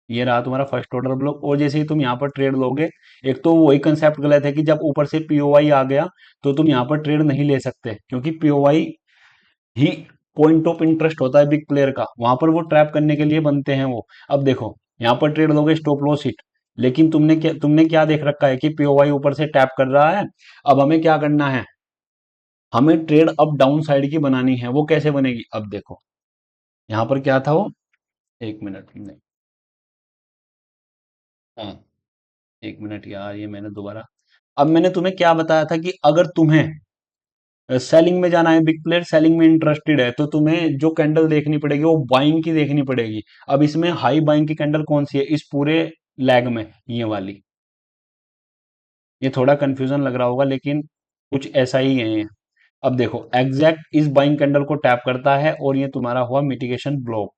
ये रहा तुम्हारा फर्स्ट ऑर्डर ब्लॉक, और जैसे ही तुम यहाँ पर ट्रेड लोगे, एक तो वही कंसेप्ट गलत है कि जब ऊपर से पीओवाई आ गया तो तुम यहाँ पर ट्रेड नहीं ले सकते, क्योंकि पीओवाई ही पॉइंट ऑफ इंटरेस्ट होता है बिग प्लेयर का, वहां पर वो ट्रैप करने के लिए बनते हैं वो। अब देखो यहाँ पर ट्रेड लोगे, स्टॉप लॉस हिट, लेकिन तुमने क्या देख रखा है कि पीओवाई ऊपर से टैप कर रहा है। अब हमें क्या करना है, हमें ट्रेड अप डाउन साइड की बनानी है। वो कैसे बनेगी, अब देखो यहां पर क्या था वो, एक मिनट नहीं, हाँ, एक मिनट यार, ये मैंने दोबारा, अब मैंने तुम्हें क्या बताया था कि अगर तुम्हें सेलिंग में जाना है, बिग प्लेयर सेलिंग में इंटरेस्टेड है, तो तुम्हें जो कैंडल देखनी पड़ेगी वो बाइंग की देखनी पड़ेगी। अब इसमें हाई बाइंग की कैंडल कौन सी है इस पूरे लैग में, ये वाली। ये थोड़ा कंफ्यूजन लग रहा होगा लेकिन कुछ ऐसा ही है ये। अब देखो एग्जैक्ट इस बाइंग कैंडल को टैप करता है और ये तुम्हारा हुआ मिटिगेशन ब्लॉक।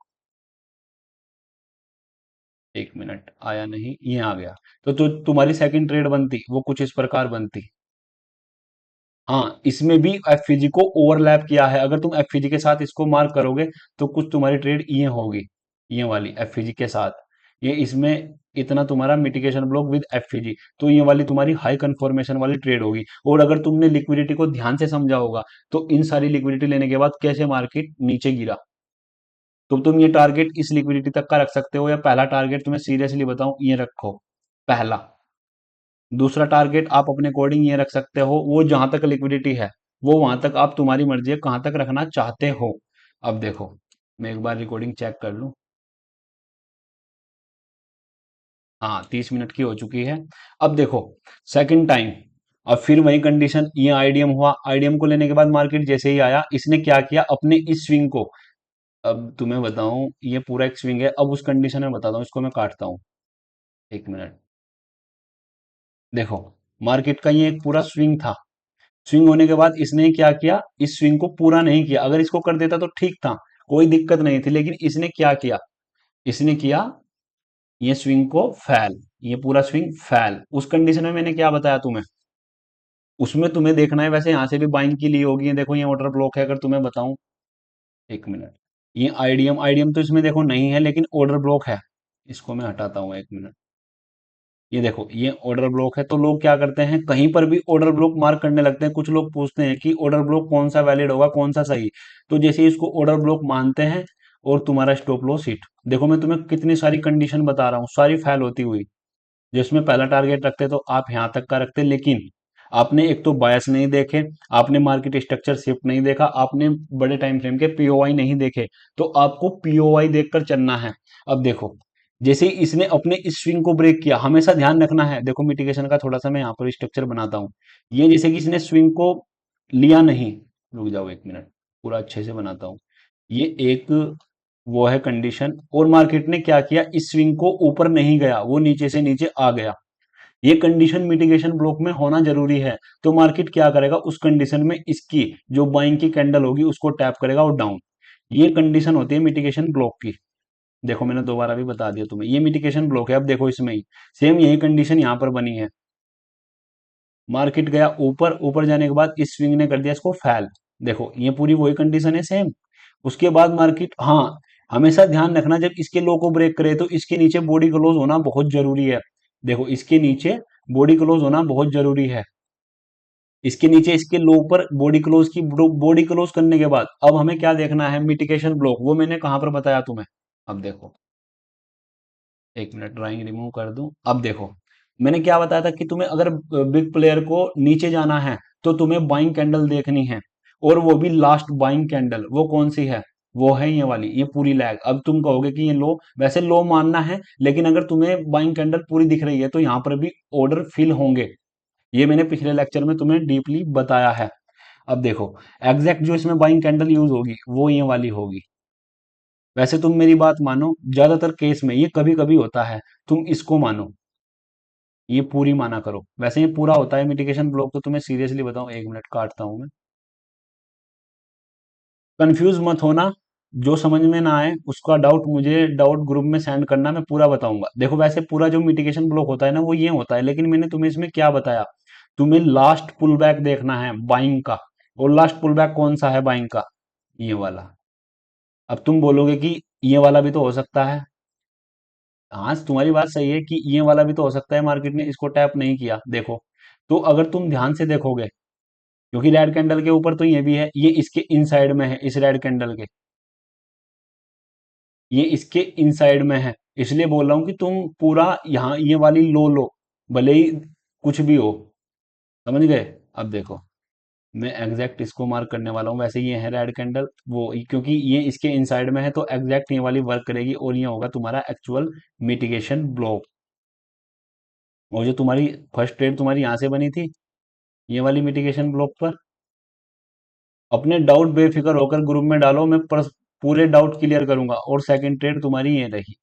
एक मिनट, आया नहीं, ये आ गया। तो तुम्हारी सेकंड ट्रेड बनती वो कुछ इस प्रकार बनती। हाँ, इसमें भी एफपीजी को ओवरलैप किया है, अगर तुम एफपीजी के साथ इसको मार्क करोगे तो कुछ तुम्हारी ट्रेड ये होगी, ये वाली एफपीजी के साथ। ये इसमें इतना तुम्हारा मिटिगेशन ब्लॉक विद एफपीजी, तो ये वाली तुम्हारी हाई कन्फर्मेशन वाली ट्रेड होगी। और अगर तुमने लिक्विडिटी को ध्यान से समझा होगा तो इन सारी लिक्विडिटी लेने के बाद कैसे मार्केट नीचे गिरा। तो तुम ये टारगेट इस लिक्विडिटी तक का रख सकते हो, या पहला टारगेट तुम्हें सीरियसली बताऊं ये रखो, पहला। दूसरा टारगेट आप अपने अकॉर्डिंग ये रख सकते हो, वो जहां तक लिक्विडिटी है वो वहां तक, आप तुम्हारी मर्जी है कहां तक रखना चाहते हो। अब देखो मैं एक बार रिकॉर्डिंग चेक कर लूं। हाँ, 30 मिनट की हो चुकी है। अब देखो सेकंड टाइम, अब फिर वही कंडीशन, ये आईडीएम हुआ, आईडीएम को लेने के बाद मार्केट जैसे ही आया इसने क्या किया, अपने इस स्विंग को, अब तुम्हें बताऊं ये पूरा एक स्विंग है, अब उस कंडीशन में बताता हूँ, इसको मैं काटता हूँ, एक मिनट। देखो मार्केट का ये एक पूरा स्विंग था, स्विंग होने के बाद इसने क्या किया, इस स्विंग को पूरा नहीं किया, अगर इसको कर देता तो ठीक था, कोई दिक्कत नहीं थी, लेकिन इसने क्या किया, इसने किया ये स्विंग को फैल, ये पूरा स्विंग फैल। उस कंडीशन में मैंने क्या बताया तुम्हें, उसमें तुम्हें देखना है, वैसे यहां से भी बाइंग की ली होगी, ये देखो ये ऑर्डर ब्लॉक है, अगर तुम्हें बताऊं, एक मिनट, ये आईडीएम, आईडीएम तो इसमें देखो नहीं है लेकिन ऑर्डर ब्लॉक है, इसको मैं हटाता हूं, एक मिनट। ये देखो ये ऑर्डर ब्लॉक है, तो लोग क्या करते हैं कहीं पर भी ऑर्डर ब्लॉक मार्क करने लगते हैं। कुछ लोग पूछते हैं कि ऑर्डर ब्लॉक कौन सा वैलिड होगा, कौन सा सही, तो जैसे ही इसको ऑर्डर ब्लॉक मानते हैं और तुम्हारा स्टॉप लॉस हिट, देखो मैं तुम्हें कितनी सारी कंडीशन बता रहा हूँ, सारी फेल होती हुई। जिसमें पहला टारगेट रखते तो आप यहां तक का रखते, लेकिन आपने एक तो बायस नहीं देखे, आपने मार्केट स्ट्रक्चर शिफ्ट नहीं देखा, आपने बड़े टाइम फ्रेम के पीओआई नहीं देखे, तो आपको पीओआई देखकर चलना है। अब देखो जैसे ही इसने अपने इस स्विंग को ब्रेक किया, हमेशा ध्यान रखना है, देखो मिटिगेशन का थोड़ा सा मैं यहाँ पर स्ट्रक्चर बनाता हूँ। ये जैसे कि इसने स्विंग को लिया नहीं, रुक जाओ एक मिनट, पूरा अच्छे से बनाता हूँ। ये एक वो है कंडीशन, और मार्केट ने क्या किया, इस स्विंग को ऊपर नहीं गया, वो नीचे से नीचे आ गया। ये कंडीशन मिटिगेशन ब्लॉक में होना जरूरी है। तो मार्केट क्या करेगा उस कंडीशन में, इसकी जो बाइंग की कैंडल होगी उसको टैप करेगा और डाउन। ये कंडीशन होती है मिटिगेशन ब्लॉक की। देखो मैंने दोबारा भी बता दिया तुम्हें, ये मिटिगेशन ब्लॉक है। अब देखो इसमें ही सेम यही कंडीशन यहाँ पर बनी है, मार्केट गया ऊपर, ऊपर जाने के बाद इस स्विंग ने कर दिया इसको फैल। देखो ये पूरी वही कंडीशन है सेम। उसके बाद मार्केट, हाँ, हमेशा ध्यान रखना जब इसके लो को ब्रेक करे तो इसके नीचे बॉडी क्लोज होना बहुत जरूरी है। देखो इसके नीचे बॉडी क्लोज होना बहुत जरूरी है, इसके नीचे इसके लो पर बॉडी क्लोज की, बॉडी क्लोज करने के बाद अब हमें क्या देखना है, मिटिगेशन ब्लॉक, वो मैंने कहां पर बताया तुम्हें। अब देखो एक मिनट, ड्राइंग रिमूव कर दूं। अब देखो मैंने क्या बताया था कि तुम्हें अगर बिग प्लेयर को नीचे जाना है तो तुम्हें बाइंग कैंडल देखनी है, और वो भी लास्ट बाइंग कैंडल, वो कौन सी है, वो है ये वाली, ये पूरी लैग। अब तुम कहोगे कि ये लो, वैसे लो मानना है, लेकिन अगर तुम्हें बाइंग कैंडल पूरी दिख रही है तो यहाँ पर भी ऑर्डर फिल होंगे। ये मैंने पिछले लेक्चर में तुम्हें डीपली बताया है। अब देखो एग्जैक्ट जो इसमें बाइंग कैंडल यूज होगी वो ये वाली होगी। वैसे तुम मेरी बात मानो, ज्यादातर केस में ये कभी कभी होता है, तुम इसको मानो, ये पूरी माना करो। वैसे ये पूरा होता है मिटिगेशन ब्लॉक, तो तुम्हें सीरियसली बताऊं, एक मिनट काटता हूं मैं। कंफ्यूज मत होना, जो समझ में ना आए उसका डाउट मुझे डाउट ग्रुप में सेंड करना, मैं पूरा बताऊंगा। देखो वैसे पूरा जो मिटिगेशन ब्लॉक होता है ना वो ये होता है, लेकिन मैंने तुम्हें इसमें क्या बताया, तुम्हें लास्ट पुल बैक देखना है बाइंग का, और लास्ट पुल बैक कौन सा है बाइंग का, ये वाला। अब तुम बोलोगे कि ये वाला भी तो हो सकता है, हाँ तुम्हारी बात सही है कि ये वाला भी तो हो सकता है, मार्केट ने इसको टैप नहीं किया, देखो। तो अगर तुम ध्यान से देखोगे, क्योंकि रेड कैंडल के ऊपर तो ये भी है, ये इसके इनसाइड में है, इस रेड कैंडल के, ये इसके इनसाइड में है, इसलिए बोल रहा हूं कि तुम पूरा यहाँ ये वाली लो भले ही कुछ भी हो। समझ गए? अब देखो, मैं एग्जैक्ट इसको मार्क करने वाला हूँ। वैसे ये है रेड कैंडल, वो क्योंकि ये इसके इनसाइड में है तो एग्जैक्ट ये वाली वर्क करेगी और ये होगा तुम्हारा एक्चुअल मिटिगेशन ब्लॉक। और जो तुम्हारी फर्स्ट ट्रेड तुम्हारी यहाँ से बनी थी ये वाली मिटिगेशन ब्लॉक पर, अपने डाउट बेफिक्र होकर ग्रुप में डालो, मैं पूरे डाउट क्लियर करूंगा। और सेकंड ट्रेड तुम्हारी ये रही।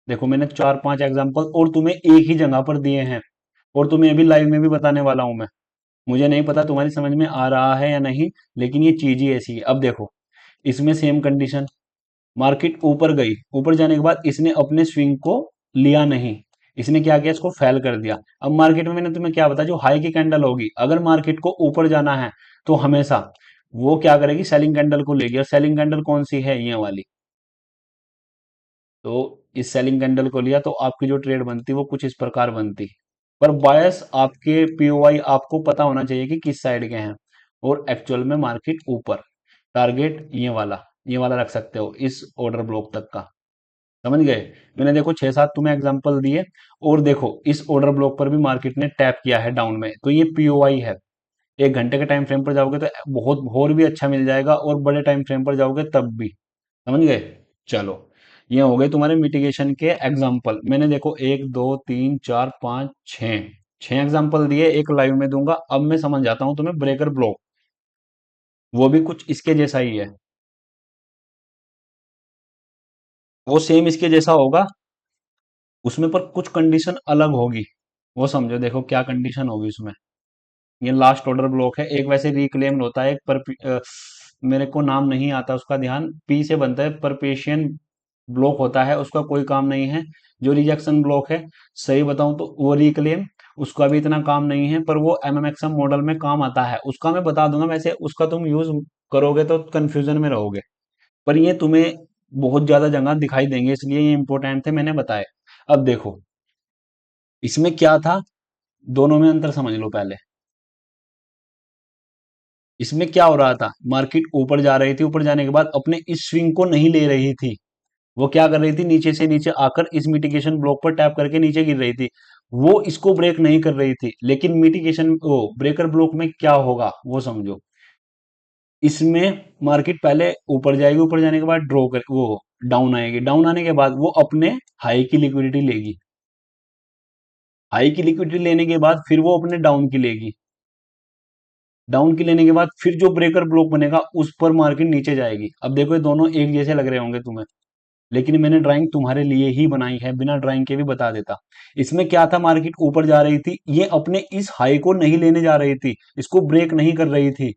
देखो मैंने 4-5 एग्जांपल और तुम्हें एक ही जगह पर दिए हैं, और तुम्हें अभी लाइव में भी बताने वाला हूं मैं। मुझे नहीं पता तुम्हारी समझ में आ रहा है या नहीं, लेकिन ये चीज ही ऐसी है। अब देखो, इसमें सेम कंडीशन, मार्केट ऊपर गई, ऊपर जाने के बाद इसने अपने स्विंग को लिया नहीं, इसने क्या किया, इसको फेल कर दिया। अब मार्केट में मैंने तुम्हें क्या बताया, जो हाई की कैंडल होगी, अगर मार्केट को ऊपर जाना है तो हमेशा वो क्या करेगी, सेलिंग कैंडल को लेगी। और सेलिंग कैंडल कौन सी है, ये वाली। तो इस सेलिंग कैंडल को लिया तो आपकी जो ट्रेड बनती वो कुछ इस प्रकार बनती। पर बायस आपके पीओवाई आपको पता होना चाहिए कि किस साइड के हैं। और एक्चुअल में मार्केट ऊपर, टारगेट ये वाला रख सकते हो इस ऑर्डर ब्लॉक तक का। समझ गए? मैंने देखो 6-7 तुम्हें एग्जांपल दिए। और देखो इस ऑर्डर ब्लॉक पर भी मार्केट ने टैप किया है डाउन में, तो ये पीओवाई है। 1 घंटे के टाइम फ्रेम पर जाओगे तो बहुत और भी अच्छा मिल जाएगा, और बड़े टाइम फ्रेम पर जाओगे तब भी। समझ गए? चलो, ये हो गए तुम्हारे मिटिगेशन के एग्जाम्पल। मैंने देखो 1 2 3 4 5 6 6 एग्जाम्पल दिए, एक लाइव में दूंगा। अब मैं समझ जाता हूं तुम्हें ब्रेकर ब्लॉक, वो भी कुछ इसके जैसा ही है। वो सेम इसके जैसा होगा, उसमें पर कुछ कंडीशन अलग होगी। वो समझो, देखो क्या कंडीशन होगी उसमें। ये लास्ट ऑर्डर ब्लॉक है। एक वैसे रिक्लेम्ड होता है, एक मेरे को नाम नहीं आता उसका, ध्यान पी से बनता है, परपेशियन ब्लॉक होता है, उसका कोई काम नहीं है। जो रिजेक्शन ब्लॉक है, सही बताऊं तो वो रिक्लेम, उसका भी इतना काम नहीं है, पर वो एमएमएक्सएम मॉडल में काम आता है, उसका मैं बता दूंगा। वैसे उसका तुम यूज करोगे तो कंफ्यूजन में रहोगे, पर ये तुम्हें बहुत ज्यादा जगह दिखाई देंगे, इसलिए ये इंपॉर्टेंट थे, मैंने बताए। अब देखो इसमें क्या था, दोनों में अंतर समझ लो पहले। इसमें क्या हो रहा था, मार्केट ऊपर जा रही थी, ऊपर जाने के बाद अपने इस स्विंग को नहीं ले रही थी। वो क्या कर रही थी, नीचे से नीचे आकर इस मिटिगेशन ब्लॉक पर टैप करके नीचे गिर रही थी। वो इसको ब्रेक नहीं कर रही थी, लेकिन मिटिगेशन वो ब्रेकर ब्लॉक में क्या होगा वो समझो। इसमें मार्केट पहले ऊपर जाएगी, ऊपर जाने के बाद ड्रॉ कर वो डाउन आएगी, डाउन आने के बाद वो अपने हाई की लिक्विडिटी लेगी, हाई की लिक्विडिटी लेने के बाद फिर वो अपने डाउन की लेगी, डाउन की लेने के बाद फिर जो ब्रेकर ब्लॉक बनेगा उस पर मार्केट नीचे जाएगी। अब देखो ये दोनों एक जैसे लग रहे होंगे तुम्हें, लेकिन मैंने ड्राइंग तुम्हारे लिए ही बनाई है, बिना ड्राइंग के भी बता देता। इसमें क्या था, मार्केट ऊपर जा रही थी, ये अपने इस हाई को नहीं लेने जा रही थी, इसको ब्रेक नहीं कर रही थी,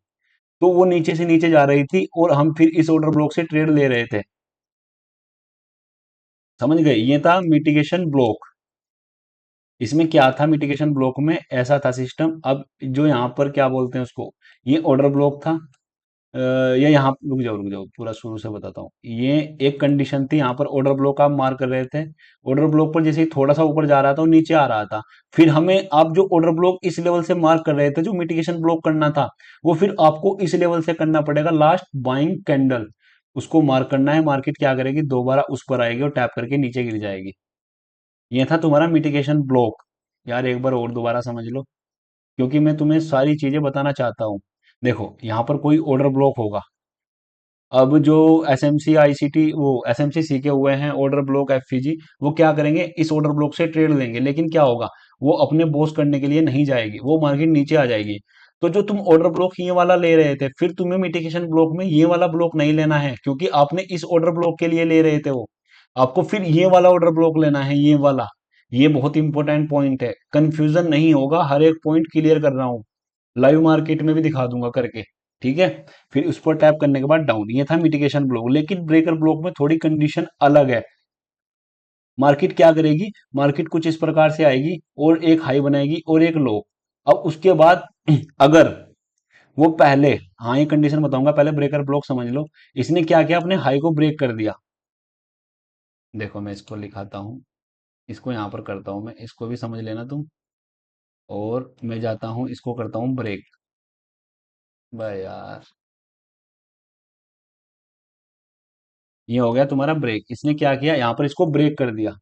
तो वो नीचे से नीचे जा रही थी और हम फिर इस ऑर्डर ब्लॉक से ट्रेड ले रहे थे। समझ गए? ये था मिटिगेशन ब्लॉक। इसमें क्या था, मिटिगेशन ब्लॉक में ऐसा था सिस्टम। अब जो यहाँ पर क्या बोलते हैं उसको, ये ऑर्डर ब्लॉक था। ये यहाँ रुक जाओ, पूरा शुरू से बताता हूँ। ये एक कंडीशन थी, यहाँ पर ऑर्डर ब्लॉक आप मार कर रहे थे। ऑर्डर ब्लॉक पर जैसे ही थोड़ा सा ऊपर जा रहा था और नीचे आ रहा था, फिर हमें आप जो ऑर्डर ब्लॉक इस लेवल से मार्क कर रहे थे, जो मिटिगेशन ब्लॉक करना था, वो फिर आपको इस लेवल से करना पड़ेगा, लास्ट बाइंग कैंडल, उसको मार्क करना है। मार्केट क्या करेगी, दोबारा उस पर आएगी और टैप करके नीचे गिर जाएगी। ये था तुम्हारा मिटिगेशन ब्लॉक। यार एक बार और दोबारा समझ लो, क्योंकि मैं तुम्हें सारी चीजें बताना चाहता हूँ। देखो यहाँ पर कोई ऑर्डर ब्लॉक होगा। अब जो एस एम सी आई सी टी वो एस एम सी सीखे हुए हैं, ऑर्डर ब्लॉक एफपीजी, वो क्या करेंगे, इस ऑर्डर ब्लॉक से ट्रेड लेंगे, लेकिन क्या होगा, वो अपने बॉस करने के लिए नहीं जाएगी, वो मार्केट नीचे आ जाएगी। तो जो तुम ऑर्डर ब्लॉक ये वाला ले रहे थे, फिर तुम्हें मिटिगेशन ब्लॉक में ये वाला ब्लॉक नहीं लेना है, क्योंकि आपने इस ऑर्डर ब्लॉक के लिए ले रहे थे वो, आपको फिर ये वाला ऑर्डर ब्लॉक लेना है, ये वाला। ये बहुत इंपॉर्टेंट पॉइंट है, कंफ्यूजन नहीं होगा, हर एक पॉइंट क्लियर कर रहा हूँ, लाइव मार्केट में भी दिखा दूंगा करके। ठीक है? फिर उस पर टैप करने के बाद डाउन, ये था मिटिगेशन ब्लॉक। लेकिन ब्रेकर ब्लॉक में थोड़ी कंडीशन अलग है। मार्केट क्या करेगी, मार्केट कुछ इस प्रकार से आएगी और एक हाई बनाएगी और एक लो। अब उसके बाद अगर वो पहले, हाँ ये कंडीशन बताऊंगा, पहले ब्रेकर ब्लॉक समझ लो। इसने क्या किया, अपने हाई को ब्रेक कर दिया। देखो मैं इसको लिखाता हूँ, इसको यहां पर करता हूं, मैं इसको भी समझ लेना तुम। और मैं जाता हूं, इसको करता हूं ब्रेक। भाई यार, ये हो गया तुम्हारा ब्रेक। इसने क्या किया, यहाँ पर इसको ब्रेक कर दिया।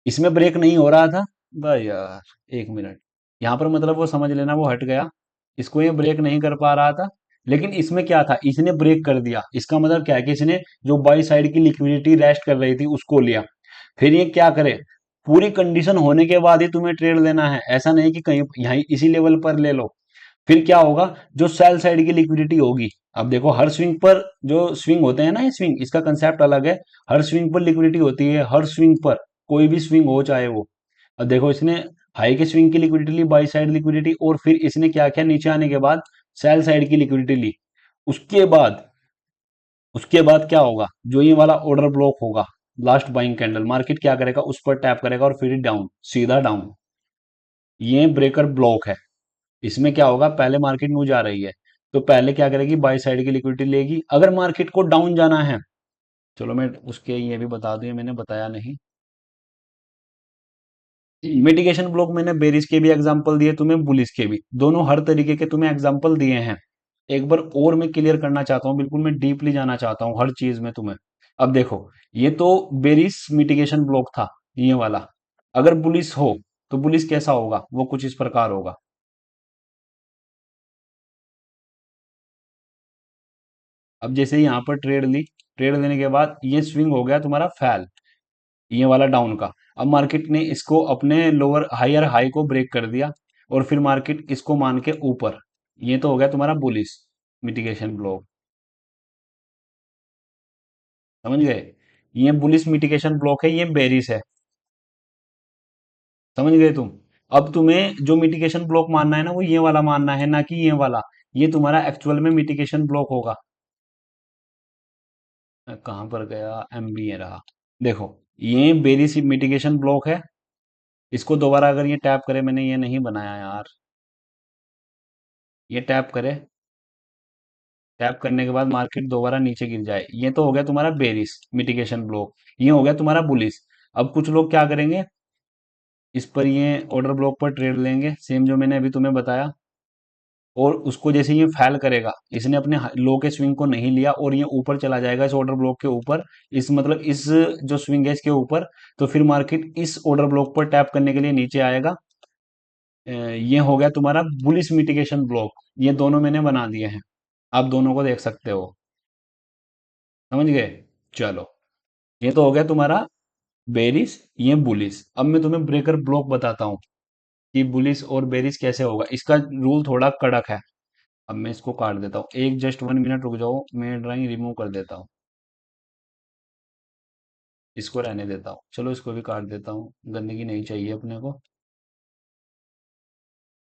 इसमें ब्रेक नहीं हो रहा था। भाई यार, एक मिनट। यहाँ पर मतलब वो समझ लेना, वो हट गया। इसको ये ब्रेक नहीं कर पा रहा था। लेकिन इसमें क्या था, इसने ब्रेक कर दिया। इसका मतलब क्या है कि इसने जो बाई साइड की लिक्विडिटी रेस्ट कर रही थी उसको लिया। फिर ये क्या करे, पूरी कंडीशन होने के बाद ही तुम्हें ट्रेड लेना है, ऐसा नहीं कि कहीं यहीं इसी लेवल पर ले लो। फिर क्या होगा, जो सेल साइड की लिक्विडिटी होगी। अब देखो, हर स्विंग पर जो स्विंग होते हैं ना, ये स्विंग, इसका कंसेप्ट अलग है। हर स्विंग पर लिक्विडिटी होती है, हर स्विंग पर। कोई भी स्विंग हो चाहे वो। अब देखो, इसने हाई के स्विंग की लिक्विडिटी ली, बाई साइड लिक्विडिटी, और फिर इसने क्या किया, नीचे आने के बाद सेल साइड की लिक्विडिटी ली। उसके बाद उसके बाद क्या होगा, जो ये वाला ऑर्डर ब्लॉक होगा, लास्ट बाइंग कैंडल, मार्केट क्या करेगा, उस पर टैप करेगा और फिर डाउन, सीधा डाउन। ये ब्रेकर ब्लॉक है। इसमें क्या होगा, पहले मार्केट न्यू जा रही है, तो पहले क्या करेगी, बाई साइड की लिक्विडिटी लेगी। अगर मार्केट को डाउन जाना है, चलो मैं उसके ये भी बता दूं, ये मैंने बताया नहीं। मिटिगेशन ब्लॉक मैंने बेरिस के भी एग्जांपल दिए तुम्हें, बुलिस के भी, दोनों हर तरीके के तुम्हें एग्जांपल दिए हैं। एक बार और मैं क्लियर करना चाहता हूँ, बिल्कुल मैं डीपली जाना चाहता हूँ हर चीज में तुम्हें। अब देखो, ये तो बेरिस मिटिगेशन ब्लॉक था, ये वाला। अगर बुलिस हो, तो बुलिस कैसा होगा, वो कुछ इस प्रकार होगा। अब जैसे यहाँ पर ट्रेड ली, ट्रेड लेने के बाद ये स्विंग हो गया तुम्हारा फैल, ये वाला डाउन का। अब मार्केट ने इसको अपने लोअर हायर हाई को ब्रेक कर दिया, और फिर मार्केट इसको मान के ऊपर। ये तो हो गया तुम्हारा बुलिस मिटिगेशन ब्लॉक। समझ गए, ये बुलिस मिटिगेशन ब्लॉक है, ये बेरिस है। समझ गए तुम। अब तुम्हें जो मिटिगेशन ब्लॉक मानना है ना, वो ये वाला मानना है, ना कि ये वाला। ये तुम्हारा एक्चुअल में मिटिगेशन ब्लॉक होगा। कहाँ पर गया, एमबीए रहा। देखो, ये बेरिस मिटिगेशन ब्लॉक है। इसको दोबारा अगर ये टैप करे, मैंने ये नहीं बनाया यार, ये टैप करे, टैप करने के बाद मार्केट दोबारा नीचे गिर जाए, ये तो हो गया तुम्हारा बेरिस मिटिगेशन ब्लॉक। ये हो गया तुम्हारा बुलिस। अब कुछ लोग क्या करेंगे, इस पर ये ऑर्डर ब्लॉक पर ट्रेड लेंगे, सेम जो मैंने अभी तुम्हें बताया। और उसको जैसे ये फैल करेगा, इसने अपने लो के स्विंग को नहीं लिया, और ये ऊपर चला जाएगा इस ऑर्डर ब्लॉक के ऊपर, इस मतलब इस जो स्विंग है इसके ऊपर। तो फिर मार्केट इस ऑर्डर ब्लॉक पर टैप करने के लिए नीचे आएगा। ये हो गया तुम्हारा बुलिस मिटिगेशन ब्लॉक। ये दोनों मैंने बना दिए हैं, आप दोनों को देख सकते हो। समझ गए। चलो, ये तो हो गया तुम्हारा बेरिस, ये बुलिस। अब मैं तुम्हें ब्रेकर ब्लॉक बताता हूँ कि बुलिस और बेरिस कैसे होगा। इसका रूल थोड़ा कड़क है। अब मैं इसको काट देता हूँ, एक जस्ट 1 मिनट रुक जाओ, मैं ड्राइंग रिमूव कर देता हूँ। इसको रहने देता हूँ, चलो इसको भी काट देता हूँ, गंदगी नहीं चाहिए अपने को।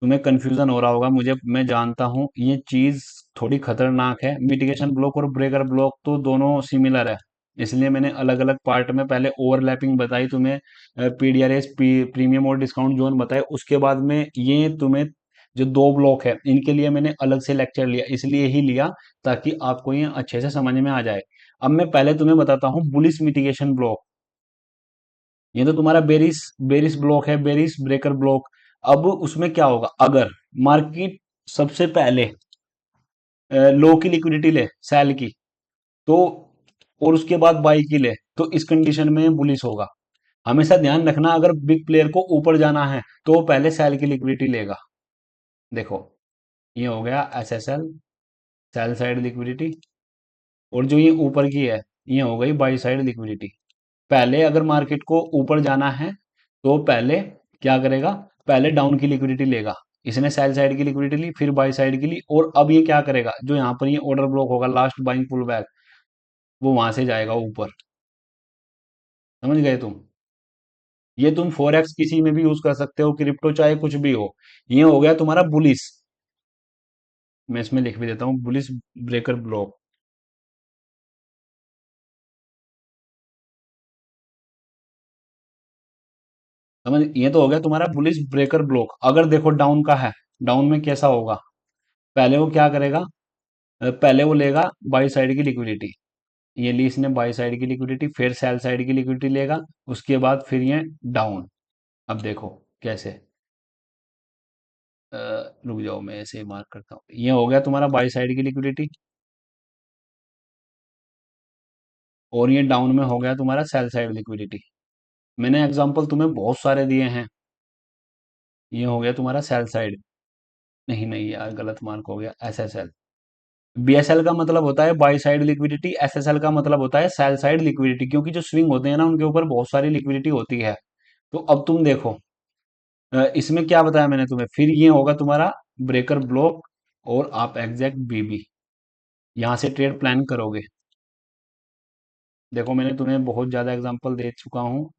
तुम्हें कंफ्यूजन हो रहा होगा मुझे, मैं जानता हूँ ये चीज थोड़ी खतरनाक है। मिटिगेशन ब्लॉक और ब्रेकर ब्लॉक तो दोनों सिमिलर है, इसलिए मैंने अलग अलग पार्ट में पहले ओवरलैपिंग बताई तुम्हें, पीडीआरएस प्रीमियम और डिस्काउंट जोन बताए, उसके बाद में ये तुम्हें जो दो ब्लॉक है इनके लिए मैंने अलग से लेक्चर लिया, इसलिए ही लिया ताकि आपको ये अच्छे से समझ में आ जाए। अब मैं पहले तुम्हें बताता हूँ बुलिस मिटिगेशन ब्लॉक। ये तो तुम्हारा बेरिस बेरिस ब्लॉक है, बेरिस ब्रेकर ब्लॉक। अब उसमें क्या होगा, अगर मार्केट सबसे पहले लो की लिक्विडिटी ले, सेल की, तो और उसके बाद बाई की ले, तो इस कंडीशन में बुलिश होगा। हमेशा ध्यान रखना, अगर बिग प्लेयर को ऊपर जाना है तो वो पहले सेल की लिक्विडिटी लेगा। देखो, ये हो गया S S L, sell side liquidity. और जो ये ऊपर की है, ये हो गई बाई साइड लिक्विडिटी। पहले अगर मार्केट को ऊपर जाना है, तो पहले क्या करेगा, पहले डाउन की लिक्विडिटी लेगा। इसने सेल साइड की लिक्विडिटी ली, फिर बाई साइड की ली, और अब ये क्या करेगा, जो यहाँ पर ये ऑर्डर ब्लॉक होगा, लास्ट बाइंग पुल बैक, वो वहां से जाएगा ऊपर। समझ गए तुम। ये तुम फॉरेक्स किसी में भी यूज कर सकते हो, क्रिप्टो चाहे कुछ भी हो। ये हो गया तुम्हारा बुलिस। मैं इसमें लिख भी देता हूँ, बुलिस ब्रेकर ब्लॉक। समझ, ये तो हो गया तुम्हारा बुलिस ब्रेकर ब्लॉक। अगर देखो डाउन का है, डाउन में कैसा होगा, पहले वो क्या करेगा, पहले वो लेगा बाई साइड की लिक्विडिटी। ये ली इसने बाई साइड की लिक्विडिटी, फिर सेल साइड की लिक्विडिटी लेगा। उसके बाद फिर ये डाउन। अब देखो कैसे, रुक जाओ, मैं ऐसे ही मार्क करता हूँ। ये हो गया तुम्हारा बाई साइड की लिक्विडिटी। और ये डाउन में हो गया तुम्हारा सेल साइड लिक्विडिटी। मैंने एग्जांपल तुम्हें बहुत सारे दिए हैं। ये हो गया तुम्हारा सेल साइड। नहीं नहीं यार, गलत मार्क हो गया। एसएसएल। बीएसएल का मतलब होता है बाई साइड लिक्विडिटी, एसएसएल का मतलब होता है सेल साइड लिक्विडिटी, क्योंकि जो स्विंग होते हैं ना उनके ऊपर बहुत सारी लिक्विडिटी होती है। तो अब तुम देखो, इसमें क्या बताया मैंने तुम्हें, फिर ये होगा तुम्हारा ब्रेकर ब्लॉक, और आप एग्जैक्ट बीबी यहाँ से ट्रेड प्लान करोगे। देखो मैंने तुम्हें बहुत ज्यादा एग्जांपल दे चुका हूँ।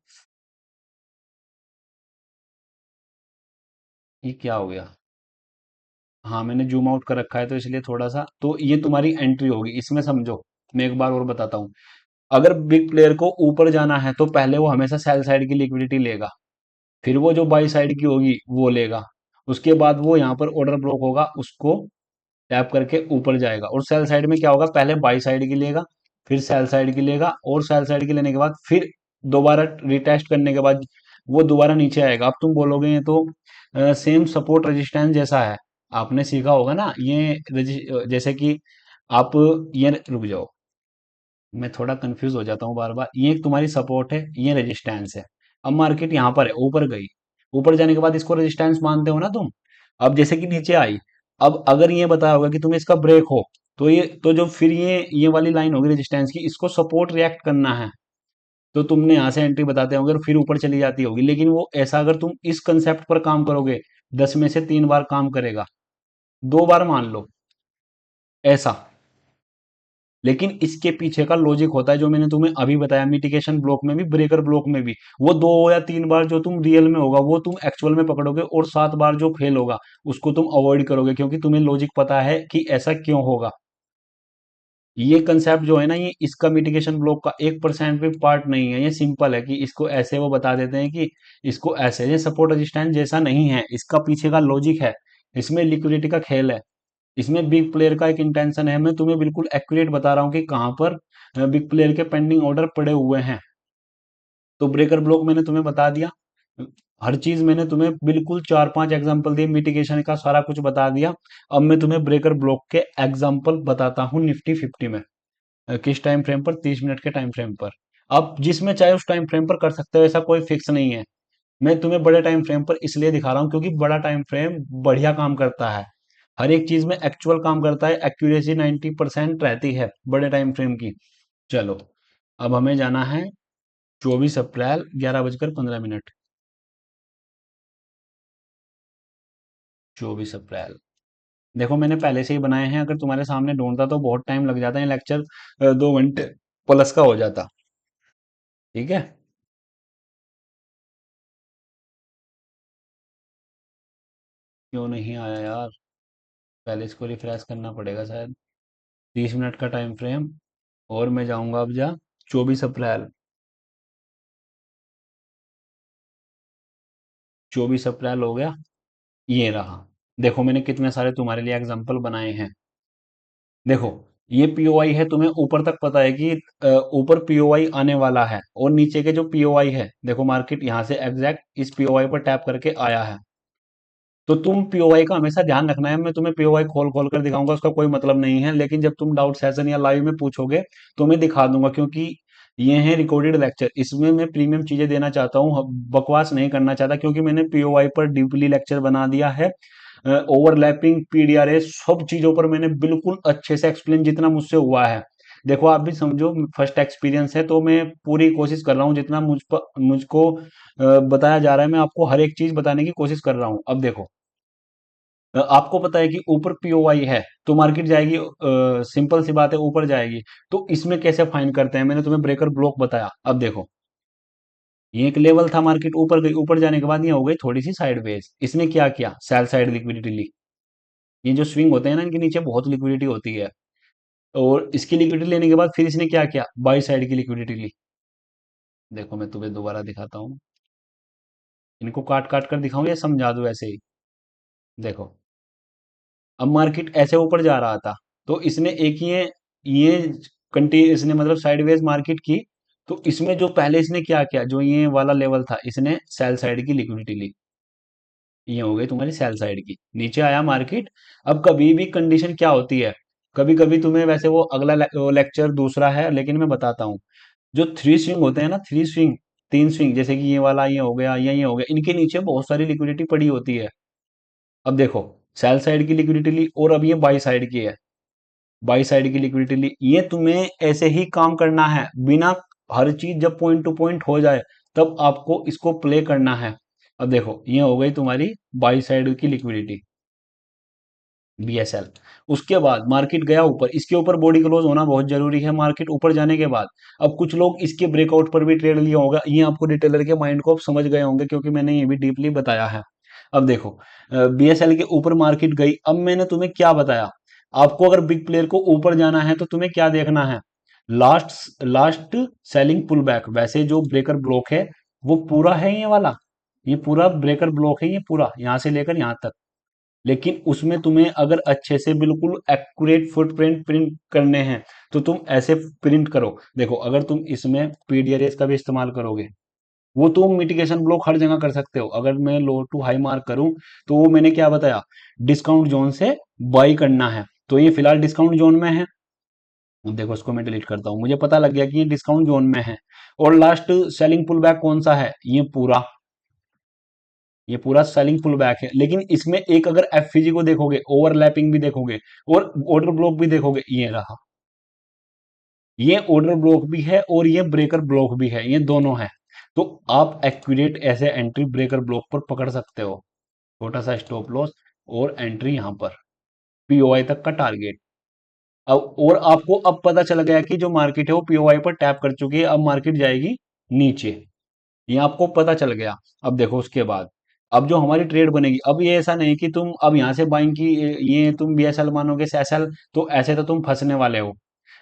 ये क्या हो गया? हाँ मैंने जूम आउट कर रखा है तो इसलिए थोड़ा सा, तो ये तुम्हारी एंट्री होगी इसमें, समझो। मैं एक बार और बताता हूँ। अगर बिग प्लेयर को ऊपर जाना है तो पहले वो हमेशा सेल साइड की लिक्विडिटी लेगा, फिर वो जो बाई साइड की होगी वो लेगा, उसके बाद वो यहाँ पर ऑर्डर ब्लॉक होगा, उसको टैप करके ऊपर जाएगा। और सेल साइड में क्या होगा, पहले बाई साइड की लेगा, फिर सेल साइड की लेगा, और सेल साइड की लेने के बाद फिर दोबारा रिटेस्ट करने के बाद वो दोबारा नीचे आएगा। अब तुम बोलोगे ये तो सेम सपोर्ट रेजिस्टेंस जैसा है। आपने सीखा होगा ना ये जैसे कि आप, ये रुक जाओ, मैं थोड़ा कंफ्यूज हो जाता हूँ बार बार। ये एक तुम्हारी सपोर्ट है, ये रेजिस्टेंस है। अब मार्केट यहाँ पर है, ऊपर गई, ऊपर जाने के बाद इसको रेजिस्टेंस मानते हो ना तुम। अब जैसे कि नीचे आई, अब अगर ये बताया होगा कि तुम्हें इसका ब्रेक हो, तो ये तो जो फिर ये वाली लाइन होगी रेजिस्टेंस की, इसको सपोर्ट रिएक्ट करना है। तो तुमने यहाँ से एंट्री बताते होगे और फिर ऊपर चली जाती होगी, लेकिन वो ऐसा अगर तुम इस कंसेप्ट पर काम करोगे, 10 में से 3 बार काम करेगा, 2 बार मान लो ऐसा। लेकिन इसके पीछे का लॉजिक होता है जो मैंने तुम्हें अभी बताया, मिटिगेशन ब्लॉक में भी, ब्रेकर ब्लॉक में भी। वो 2 या 3 बार जो तुम रियल में होगा वो तुम एक्चुअल में पकड़ोगे, और 7 बार जो फेल होगा उसको तुम अवॉइड करोगे, क्योंकि तुम्हें लॉजिक पता है कि ऐसा क्यों होगा। ये कंसेप्ट जो है ना, ये इसका मिटिगेशन ब्लॉक का 1% भी पार्ट नहीं है। ये सिंपल है कि इसको ऐसे वो बता देते हैं कि इसको ऐसे, ये सपोर्ट रेजिस्टेंस जैसा नहीं है, इसका पीछे का लॉजिक है। इसमें लिक्विडिटी का खेल है, इसमें बिग प्लेयर का एक इंटेंशन है। मैं तुम्हें बिल्कुल एक्यूरेट बता रहा हूँ कि कहाँ पर बिग प्लेयर के पेंडिंग ऑर्डर पड़े हुए हैं। तो ब्रेकर ब्लॉक मैंने तुम्हें बता दिया, हर चीज मैंने तुम्हें बिल्कुल 4-5 एग्जांपल दिए, मिटिगेशन का सारा कुछ बता दिया। अब मैं तुम्हें ब्रेकर ब्लॉक के एग्जांपल बताता हूँ निफ्टी 50 में। किस टाइम फ्रेम पर? 30 मिनट के टाइम फ्रेम पर। आप जिसमें चाहे उस टाइम फ्रेम पर कर सकते हो, ऐसा कोई फिक्स नहीं है। मैं तुम्हें बड़े टाइम फ्रेम पर इसलिए दिखा रहा हूँ क्योंकि बड़ा टाइम फ्रेम बढ़िया काम करता है, हर एक चीज में एक्चुअल काम करता है, एक्यूरेसी 90% रहती है बड़े टाइम फ्रेम की। चलो, अब हमें जाना है 24 अप्रैल 11:15। 24 अप्रैल, देखो मैंने पहले से ही बनाए हैं, अगर तुम्हारे सामने ढूंढता तो बहुत टाइम लग जाता है, लेक्चर 2 घंटे प्लस का हो जाता। ठीक है। क्यों नहीं आया यार? पहले इसको रिफ्रेश करना पड़ेगा शायद। 30 मिनट का टाइम फ्रेम, और मैं जाऊंगा अब जा 24 अप्रैल। 24 अप्रैल हो गया, ये रहा। देखो मैंने कितने सारे तुम्हारे लिए एग्जांपल बनाए हैं। देखो, ये पीओआई है, तुम्हें ऊपर तक पता है कि ऊपर पीओआई आने वाला है, और नीचे के जो पीओआई है, देखो मार्केट यहाँ से एग्जैक्ट इस पीओआई पर टैप करके आया है। तो तुम पीओवाई का हमेशा ध्यान रखना है। मैं तुम्हें पीओवाई खोल खोल कर दिखाऊंगा, उसका कोई मतलब नहीं है, लेकिन जब तुम डाउट सेशन या लाइव में पूछोगे तो मैं दिखा दूंगा, क्योंकि ये है रिकॉर्डेड लेक्चर, इसमें मैं प्रीमियम चीजें देना चाहता हूँ, बकवास नहीं करना चाहता, क्योंकि मैंने पीओवाई पर डीपली लेक्चर बना दिया है। ओवरलैपिंग, पीडीआरएस, सब चीजों पर मैंने बिल्कुल अच्छे से एक्सप्लेन जितना मुझसे हुआ है। देखो आप भी समझो, फर्स्ट एक्सपीरियंस है, तो मैं पूरी कोशिश कर रहा हूँ, जितना मुझको बताया जा रहा है, मैं आपको हर एक चीज बताने की कोशिश कर रहा हूँ। अब देखो, आपको पता है कि ऊपर पीओवाई है तो मार्केट जाएगी, सिंपल सी बात है, ऊपर जाएगी। तो इसमें कैसे फाइन करते हैं, मैंने तुम्हें ब्रेकर ब्लॉक बताया। अब देखो, ये एक लेवल था, मार्केट ऊपर गई, ऊपर जाने के बाद ये हो गई थोड़ी सी साइडवेज, इसने क्या किया, सेल साइड लिक्विडिटी ली। ये जो स्विंग होते हैं ना, इनके नीचे बहुत लिक्विडिटी होती है, और इसकी लिक्विडिटी लेने के बाद फिर इसने क्या किया, बाई साइड की लिक्विडिटी ली। देखो मैं तुम्हें दोबारा दिखाता हूँ, इनको काट काट कर दिखाऊं या समझा दूं ऐसे ही? देखो, अब मार्केट ऐसे ऊपर जा रहा था, तो इसने एक ये कंटी इसने मतलब साइडवेज मार्केट की। तो इसमें जो पहले इसने क्या किया, जो ये वाला लेवल था, इसने सेल साइड की लिक्विडिटी ली। ये हो गई तुम्हारी सेल साइड की, नीचे आया मार्केट। अब कभी भी कंडीशन क्या होती है, कभी कभी तुम्हें वैसे वो अगला लेक्चर दूसरा है, लेकिन मैं बताता हूँ। जो थ्री स्विंग होते हैं ना, थ्री स्विंग, तीन स्विंग, जैसे कि ये वाला ये हो गया या ये हो गया, इनके नीचे बहुत सारी लिक्विडिटी पड़ी होती है। अब देखो, सेल साइड की लिक्विडिटी ली और अब ये बाई साइड की है, बाई साइड की लिक्विडिटी ली। ये तुम्हें ऐसे ही काम करना है, बिना, हर चीज जब पॉइंट टू पॉइंट हो जाए तब आपको इसको प्ले करना है। अब देखो, ये हो गई तुम्हारी बाई साइड की लिक्विडिटी, बीएसएल। उसके बाद मार्केट गया ऊपर, इसके ऊपर बॉडी क्लोज होना बहुत जरूरी है। मार्केट ऊपर जाने के बाद अब कुछ लोग इसके ब्रेकआउट पर भी ट्रेड लिया होगा, ये आपको डिटेलर के माइंड को आप समझ गए होंगे, क्योंकि मैंने ये भी डीपली बताया है। अब देखो, बीएसएल के ऊपर मार्केट गई, अब मैंने तुम्हें क्या बताया, आपको अगर बिग प्लेयर को ऊपर जाना है तो तुम्हें क्या देखना है, last last selling pull back. वैसे जो ब्रेकर ब्लॉक है वो पूरा है ये वाला, ये पूरा ब्रेकर ब्लॉक है, ये पूरा यहां से लेकर यहां तक। लेकिन उसमें तुम्हें अगर अच्छे से बिल्कुल एक्यूरेट फुटप्रिंट प्रिंट करने हैं तो तुम ऐसे प्रिंट करो। देखो, अगर तुम इसमें पीडीआरएस का भी इस्तेमाल करोगे, वो तुम मिटिगेशन ब्लॉक हर जगह कर सकते हो। अगर मैं लो टू हाई मार्क करूं तो वो मैंने क्या बताया, डिस्काउंट जोन से बाई करना है, तो ये फिलहाल डिस्काउंट जोन में है। अब देखो, इसको मैं डिलीट करता हूं, मुझे पता लग गया कि ये डिस्काउंट जोन में है। और लास्ट सेलिंग पुल बैक कौन सा है, ये पूरा, ये पूरा सेलिंग पुल बैक है। लेकिन इसमें एक अगर एफवीजी को देखोगे, ओवरलैपिंग भी देखोगे और ऑर्डर ब्लॉक भी देखोगे, ये रहा, ये ऑर्डर ब्लॉक भी है और ये ब्रेकर ब्लॉक भी है, ये दोनों है। तो आप एक्यूरेट ऐसे एंट्री ब्रेकर ब्लॉक पर पकड़ सकते हो, छोटा सा स्टॉप लॉस और एंट्री यहां पर, पीओआई तक का टारगेट। अब और आपको अब पता चल गया कि जो मार्केट है वो पीओआई पर टैप कर चुकी है, अब मार्केट जाएगी नीचे, ये आपको पता चल गया। अब देखो, उसके बाद अब जो हमारी ट्रेड बनेगी, अब ये ऐसा नहीं कि तुम अब यहां से बाइंग की, ये तुम बीएसएल मानोगे एसएल, तो ऐसे तो तुम फंसने वाले हो।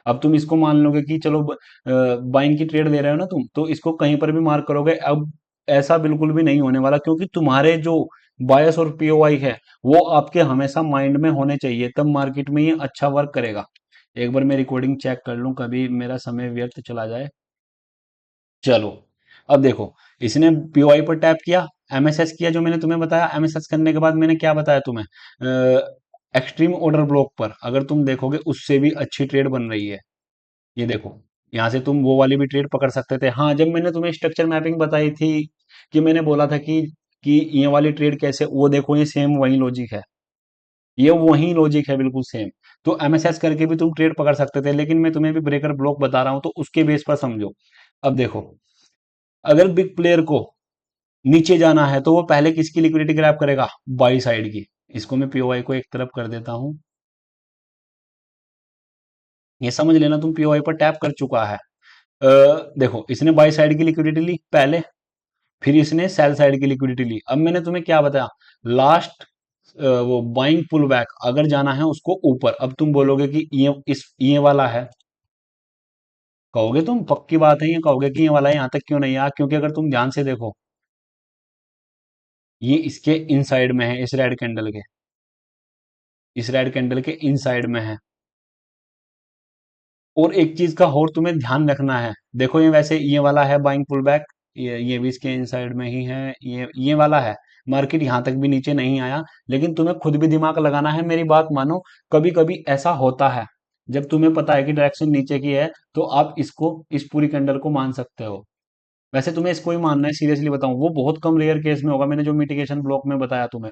अब तुम इसको मान लोगे कि चलो बाइंग की ट्रेड ले रहे हो ना तुम, तो इसको कहीं पर भी मार्क करोगे। अब ऐसा बिल्कुल भी नहीं होने वाला, क्योंकि तुम्हारे जो बायस और पीओआई है वो आपके हमेशा माइंड में होने चाहिए, तब मार्केट में ये अच्छा वर्क करेगा। एक बार मैं रिकॉर्डिंग चेक कर लूं, कभी मेरा समय व्यर्थ चला जाए। चलो, अब देखो, इसने पीओआई पर टैप किया, एमएसएस किया, जो मैंने तुम्हें बताया। एमएसएस करने के बाद मैंने क्या बताया तुम्हें, एक्सट्रीम ऑर्डर ब्लॉक पर अगर तुम देखोगे उससे भी अच्छी ट्रेड बन रही है। ये देखो, यहां से तुम वो वाली भी ट्रेड पकड़ सकते थे। हाँ, जब मैंने तुम्हें स्ट्रक्चर मैपिंग बताई थी, कि मैंने बोला था कि ये वाली ट्रेड कैसे, वो देखो, ये सेम वही लॉजिक है, ये वही लॉजिक है, बिल्कुल सेम। तो एमएसएस करके भी तुम ट्रेड पकड़ सकते थे, लेकिन मैं तुम्हें भी ब्रेकर ब्लॉक बता रहा हूं तो उसके बेस पर समझो। अब देखो, अगर बिग प्लेयर को नीचे जाना है तो वो पहले किसकी लिक्विडिटी ग्रैब करेगा, बाई साइड की। इसको मैं पीओआई को एक तरफ कर देता हूं, ये समझ लेना, तुम पीओआई पर टैप कर चुका है। देखो, इसने बाई साइड की लिक्विडिटी ली पहले, फिर इसने सेल साइड की लिक्विडिटी ली। अब मैंने तुम्हें क्या बताया, लास्ट वो बाइंग पुल बैक अगर जाना है उसको ऊपर, अब तुम बोलोगे कि ये वाला है, कहोगे तुम, पक्की बात है, ये कहोगे कि ये वाला है, यहां तक क्यों नहीं आया, क्योंकि अगर तुम ध्यान से देखो, ये इसके इनसाइड में है, इस रेड कैंडल के, इस रेड कैंडल के इनसाइड में है। और एक चीज का और तुम्हें ध्यान रखना है, देखो, ये वैसे ये वाला है बाइंग पुल बैक, ये भी इसके इनसाइड में ही है, ये वाला है। मार्केट यहां तक भी नीचे नहीं आया, लेकिन तुम्हें खुद भी दिमाग लगाना है, मेरी बात मानो। कभी कभी ऐसा होता है, जब तुम्हें पता है कि डायरेक्शन नीचे की है, तो आप इसको, इस पूरी कैंडल को मान सकते हो। वैसे तुम्हें इसको ही मानना है, सीरियसली बताऊं, वो बहुत कम रेयर केस में होगा, मैंने जो मिटिगेशन ब्लॉक में बताया तुम्हें।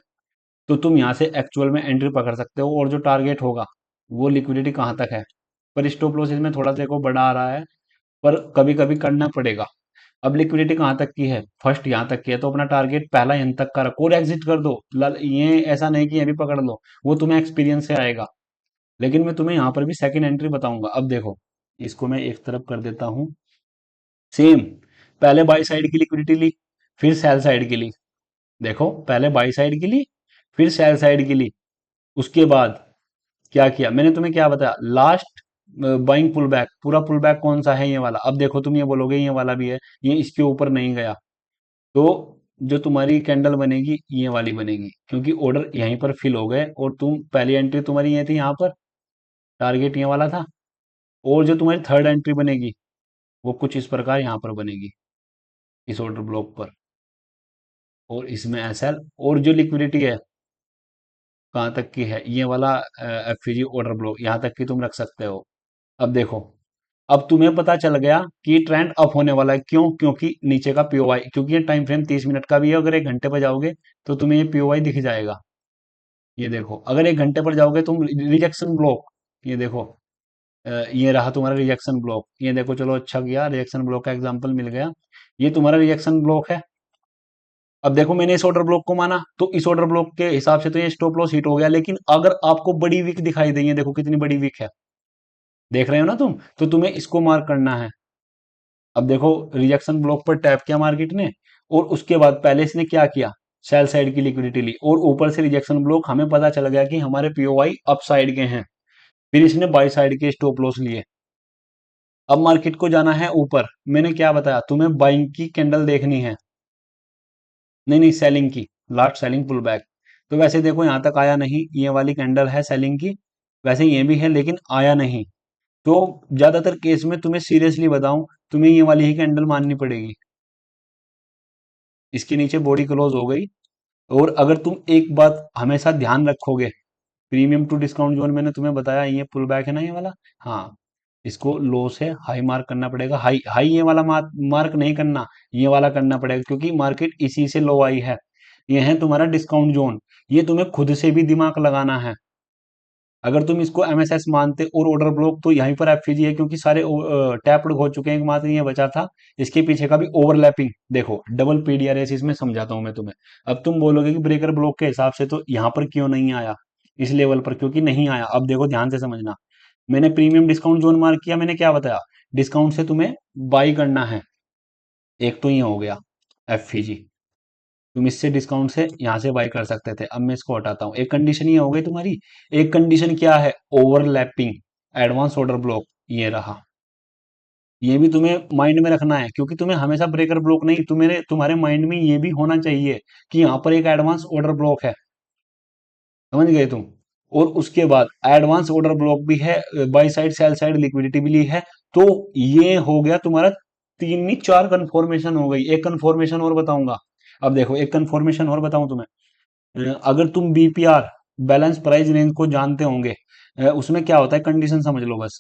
तो तुम यहाँ से एक्चुअल में एंट्री पकड़ सकते हो, और जो टारगेट होगा वो लिक्विडिटी कहाँ तक है। पर स्टॉप लॉस इसमें थोड़ा सा को बढ़ा आ रहा है, पर कभी कभी करना पड़ेगा। अब लिक्विडिटी कहाँ तक की है, फर्स्ट यहाँ तक की है, तो अपना टारगेट पहला यहाँ तक का रखो और एग्जिट कर दो। ये ऐसा नहीं कि ये भी पकड़ लो, वो तुम्हें एक्सपीरियंस से आएगा। लेकिन मैं तुम्हें यहाँ पर भी सेकंड एंट्री बताऊंगा। अब देखो, इसको मैं एक तरफ कर देता हूँ, सेम, पहले बाई साइड की लिक्विडिटी ली, फिर सेल साइड की ली। देखो, पहले बाई साइड की ली, फिर सेल साइड की ली। उसके बाद क्या किया, मैंने तुम्हें क्या बताया, लास्ट बाइंग पुल बैक, पूरा पुल बैक कौन सा है, ये वाला। अब देखो, तुम ये बोलोगे ये वाला भी है, ये इसके ऊपर नहीं गया, तो जो तुम्हारी कैंडल बनेगी ये वाली बनेगी, क्योंकि ऑर्डर यहीं पर फिल हो गए, और तुम पहली एंट्री तुम्हारी ये थी, यहाँ पर टारगेट ये वाला था। और जो तुम्हारी थर्ड एंट्री बनेगी वो कुछ इस प्रकार यहाँ पर बनेगी, इस ऑर्डर ब्लॉक पर, और इसमें एसएल, और जो लिक्विडिटी है कहाँ तक की है ये वाला एफपीजी ऑर्डर ब्लॉक, यहाँ तक की तुम रख सकते हो। अब देखो, अब तुम्हें पता चल गया कि ट्रेंड अप होने वाला है। क्यों? क्योंकि नीचे का पीओवाई, क्योंकि ये टाइम फ्रेम 30 मिनट का भी है, अगर 1 घंटे पर जाओगे तो तुम्हें ये पीओवाई दिख जाएगा। ये देखो, अगर 1 घंटे पर जाओगे तुम, रिजेक्शन ब्लॉक, ये देखो, ये रहा तुम्हारा रिजेक्शन ब्लॉक। ये देखो, चलो अच्छा किया, रिजेक्शन ब्लॉक का एग्जांपल मिल गया। ये तुम्हारा रिजेक्शन ब्लॉक है। अब देखो, मैंने इस ऑर्डर ब्लॉक को माना, तो इस ऑर्डर ब्लॉक के हिसाब से तो ये स्टॉप लॉस हिट हो गया, लेकिन अगर आपको बड़ी वीक दिखाई दे, ये देखो कितनी बड़ी वीक है, देख रहे हो ना तुम, तो तुम्हें इसको मार्क करना है। अब देखो, रिजेक्शन ब्लॉक पर टैप किया मार्केट ने, और उसके बाद पहले इसने क्या किया, सेल साइड की लिक्विडिटी ली, और ऊपर से रिजेक्शन ब्लॉक, हमें पता चल गया कि हमारे पीओवाई अप साइड के हैं। फिर इसने बाई साइड के स्टॉप लॉस लिए। अब मार्केट को जाना है ऊपर। मैंने क्या बताया तुम्हें, बाइंग की कैंडल देखनी है, नहीं नहीं, सेलिंग की, लास्ट सेलिंग पुल बैक। तो वैसे देखो, यहां तक आया नहीं, ये वाली कैंडल है सेलिंग की, वैसे ये भी है लेकिन आया नहीं। तो ज्यादातर केस में तुम्हें सीरियसली बताऊं, तुम्हें ये वाली ही कैंडल माननी पड़ेगी। इसके नीचे बॉडी क्लोज हो गई। और अगर तुम एक बात हमेशा ध्यान रखोगे, प्रीमियम टू डिस्काउंट जोन मैंने तुम्हें बताया, ये पुल बैक है ना ये वाला, हाँ, इसको लो से हाई मार्क करना पड़ेगा। हाई हाई ये वाला मार्क नहीं करना, ये वाला करना पड़ेगा, क्योंकि मार्केट इसी से लो आई है। ये है तुम्हारा डिस्काउंट जोन। ये तुम्हें खुद से भी दिमाग लगाना है। अगर तुम इसको एमएसएस मानते और ऑर्डर ब्लॉक, तो यहीं पर एफपीजी है, क्योंकि सारे टैप्ड हो चुके हैं, एकमात्र ये बचा था। इसके पीछे का भी ओवरलैपिंग देखो, डबल पीडीआरएस इसमें समझाता हूं मैं तुम्हें। अब तुम बोलोगे कि ब्रेकर ब्लॉक के हिसाब से तो यहाँ पर क्यों नहीं आया इस लेवल पर, क्योंकि नहीं आया। अब देखो ध्यान से समझना, मैंने प्रीमियम डिस्काउंट जोन मार्क किया, मैंने क्या बताया, डिस्काउंट से तुम्हें बाई करना है। एक तो ये हो गया एफपीजी, तुम इससे डिस्काउंट से यहां से बाई कर सकते थे। अब मैं इसको हटाता हूं, एक कंडीशन ये हो गई तुम्हारी। एक कंडीशन क्या है, ओवरलैपिंग एडवांस ऑर्डर ब्लॉक, ये रहा। ये भी तुम्हें माइंड में रखना है, क्योंकि तुम्हें हमेशा ब्रेकर ब्लॉक नहीं, तुम्हें तुम्हारे माइंड में ये भी होना चाहिए कि यहाँ पर एक एडवांस ऑर्डर ब्लॉक है। समझ गए तुम? और उसके बाद एडवांस ऑर्डर ब्लॉक भी है, by side sell side liquidity भी ली है। तो ये हो गया तुम्हारा, तीन नहीं चार कंफर्मेशन हो गई। एक कंफर्मेशन और बताऊंगा। अब देखो, एक कंफर्मेशन और बताऊं तुम्हें। अगर तुम बीपीआर, बैलेंस प्राइस रेंज को जानते होंगे, उसमें क्या होता है, कंडीशन समझ लो बस।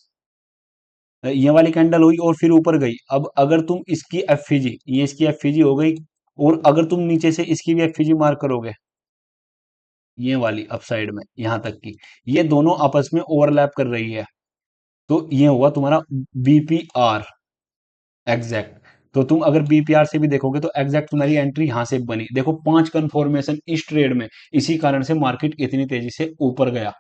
ये वाली कैंडल हुई और फिर ऊपर गई। अब अगर तुम इसकी एफईजी, ये इसकी एफईजी हो गई, और अगर तुम नीचे से इसकी भी एफईजी मार्क करोगे, ये वाली अपसाइड में यहां तक की, ये दोनों आपस में ओवरलैप कर रही है, तो ये हुआ तुम्हारा बीपीआर एग्जैक्ट। तो तुम अगर बीपीआर से भी देखोगे तो एग्जैक्ट तुम्हारी एंट्री यहां से बनी। देखो, 5 कंफर्मेशन इस ट्रेड में, इसी कारण से मार्केट इतनी तेजी से ऊपर गया।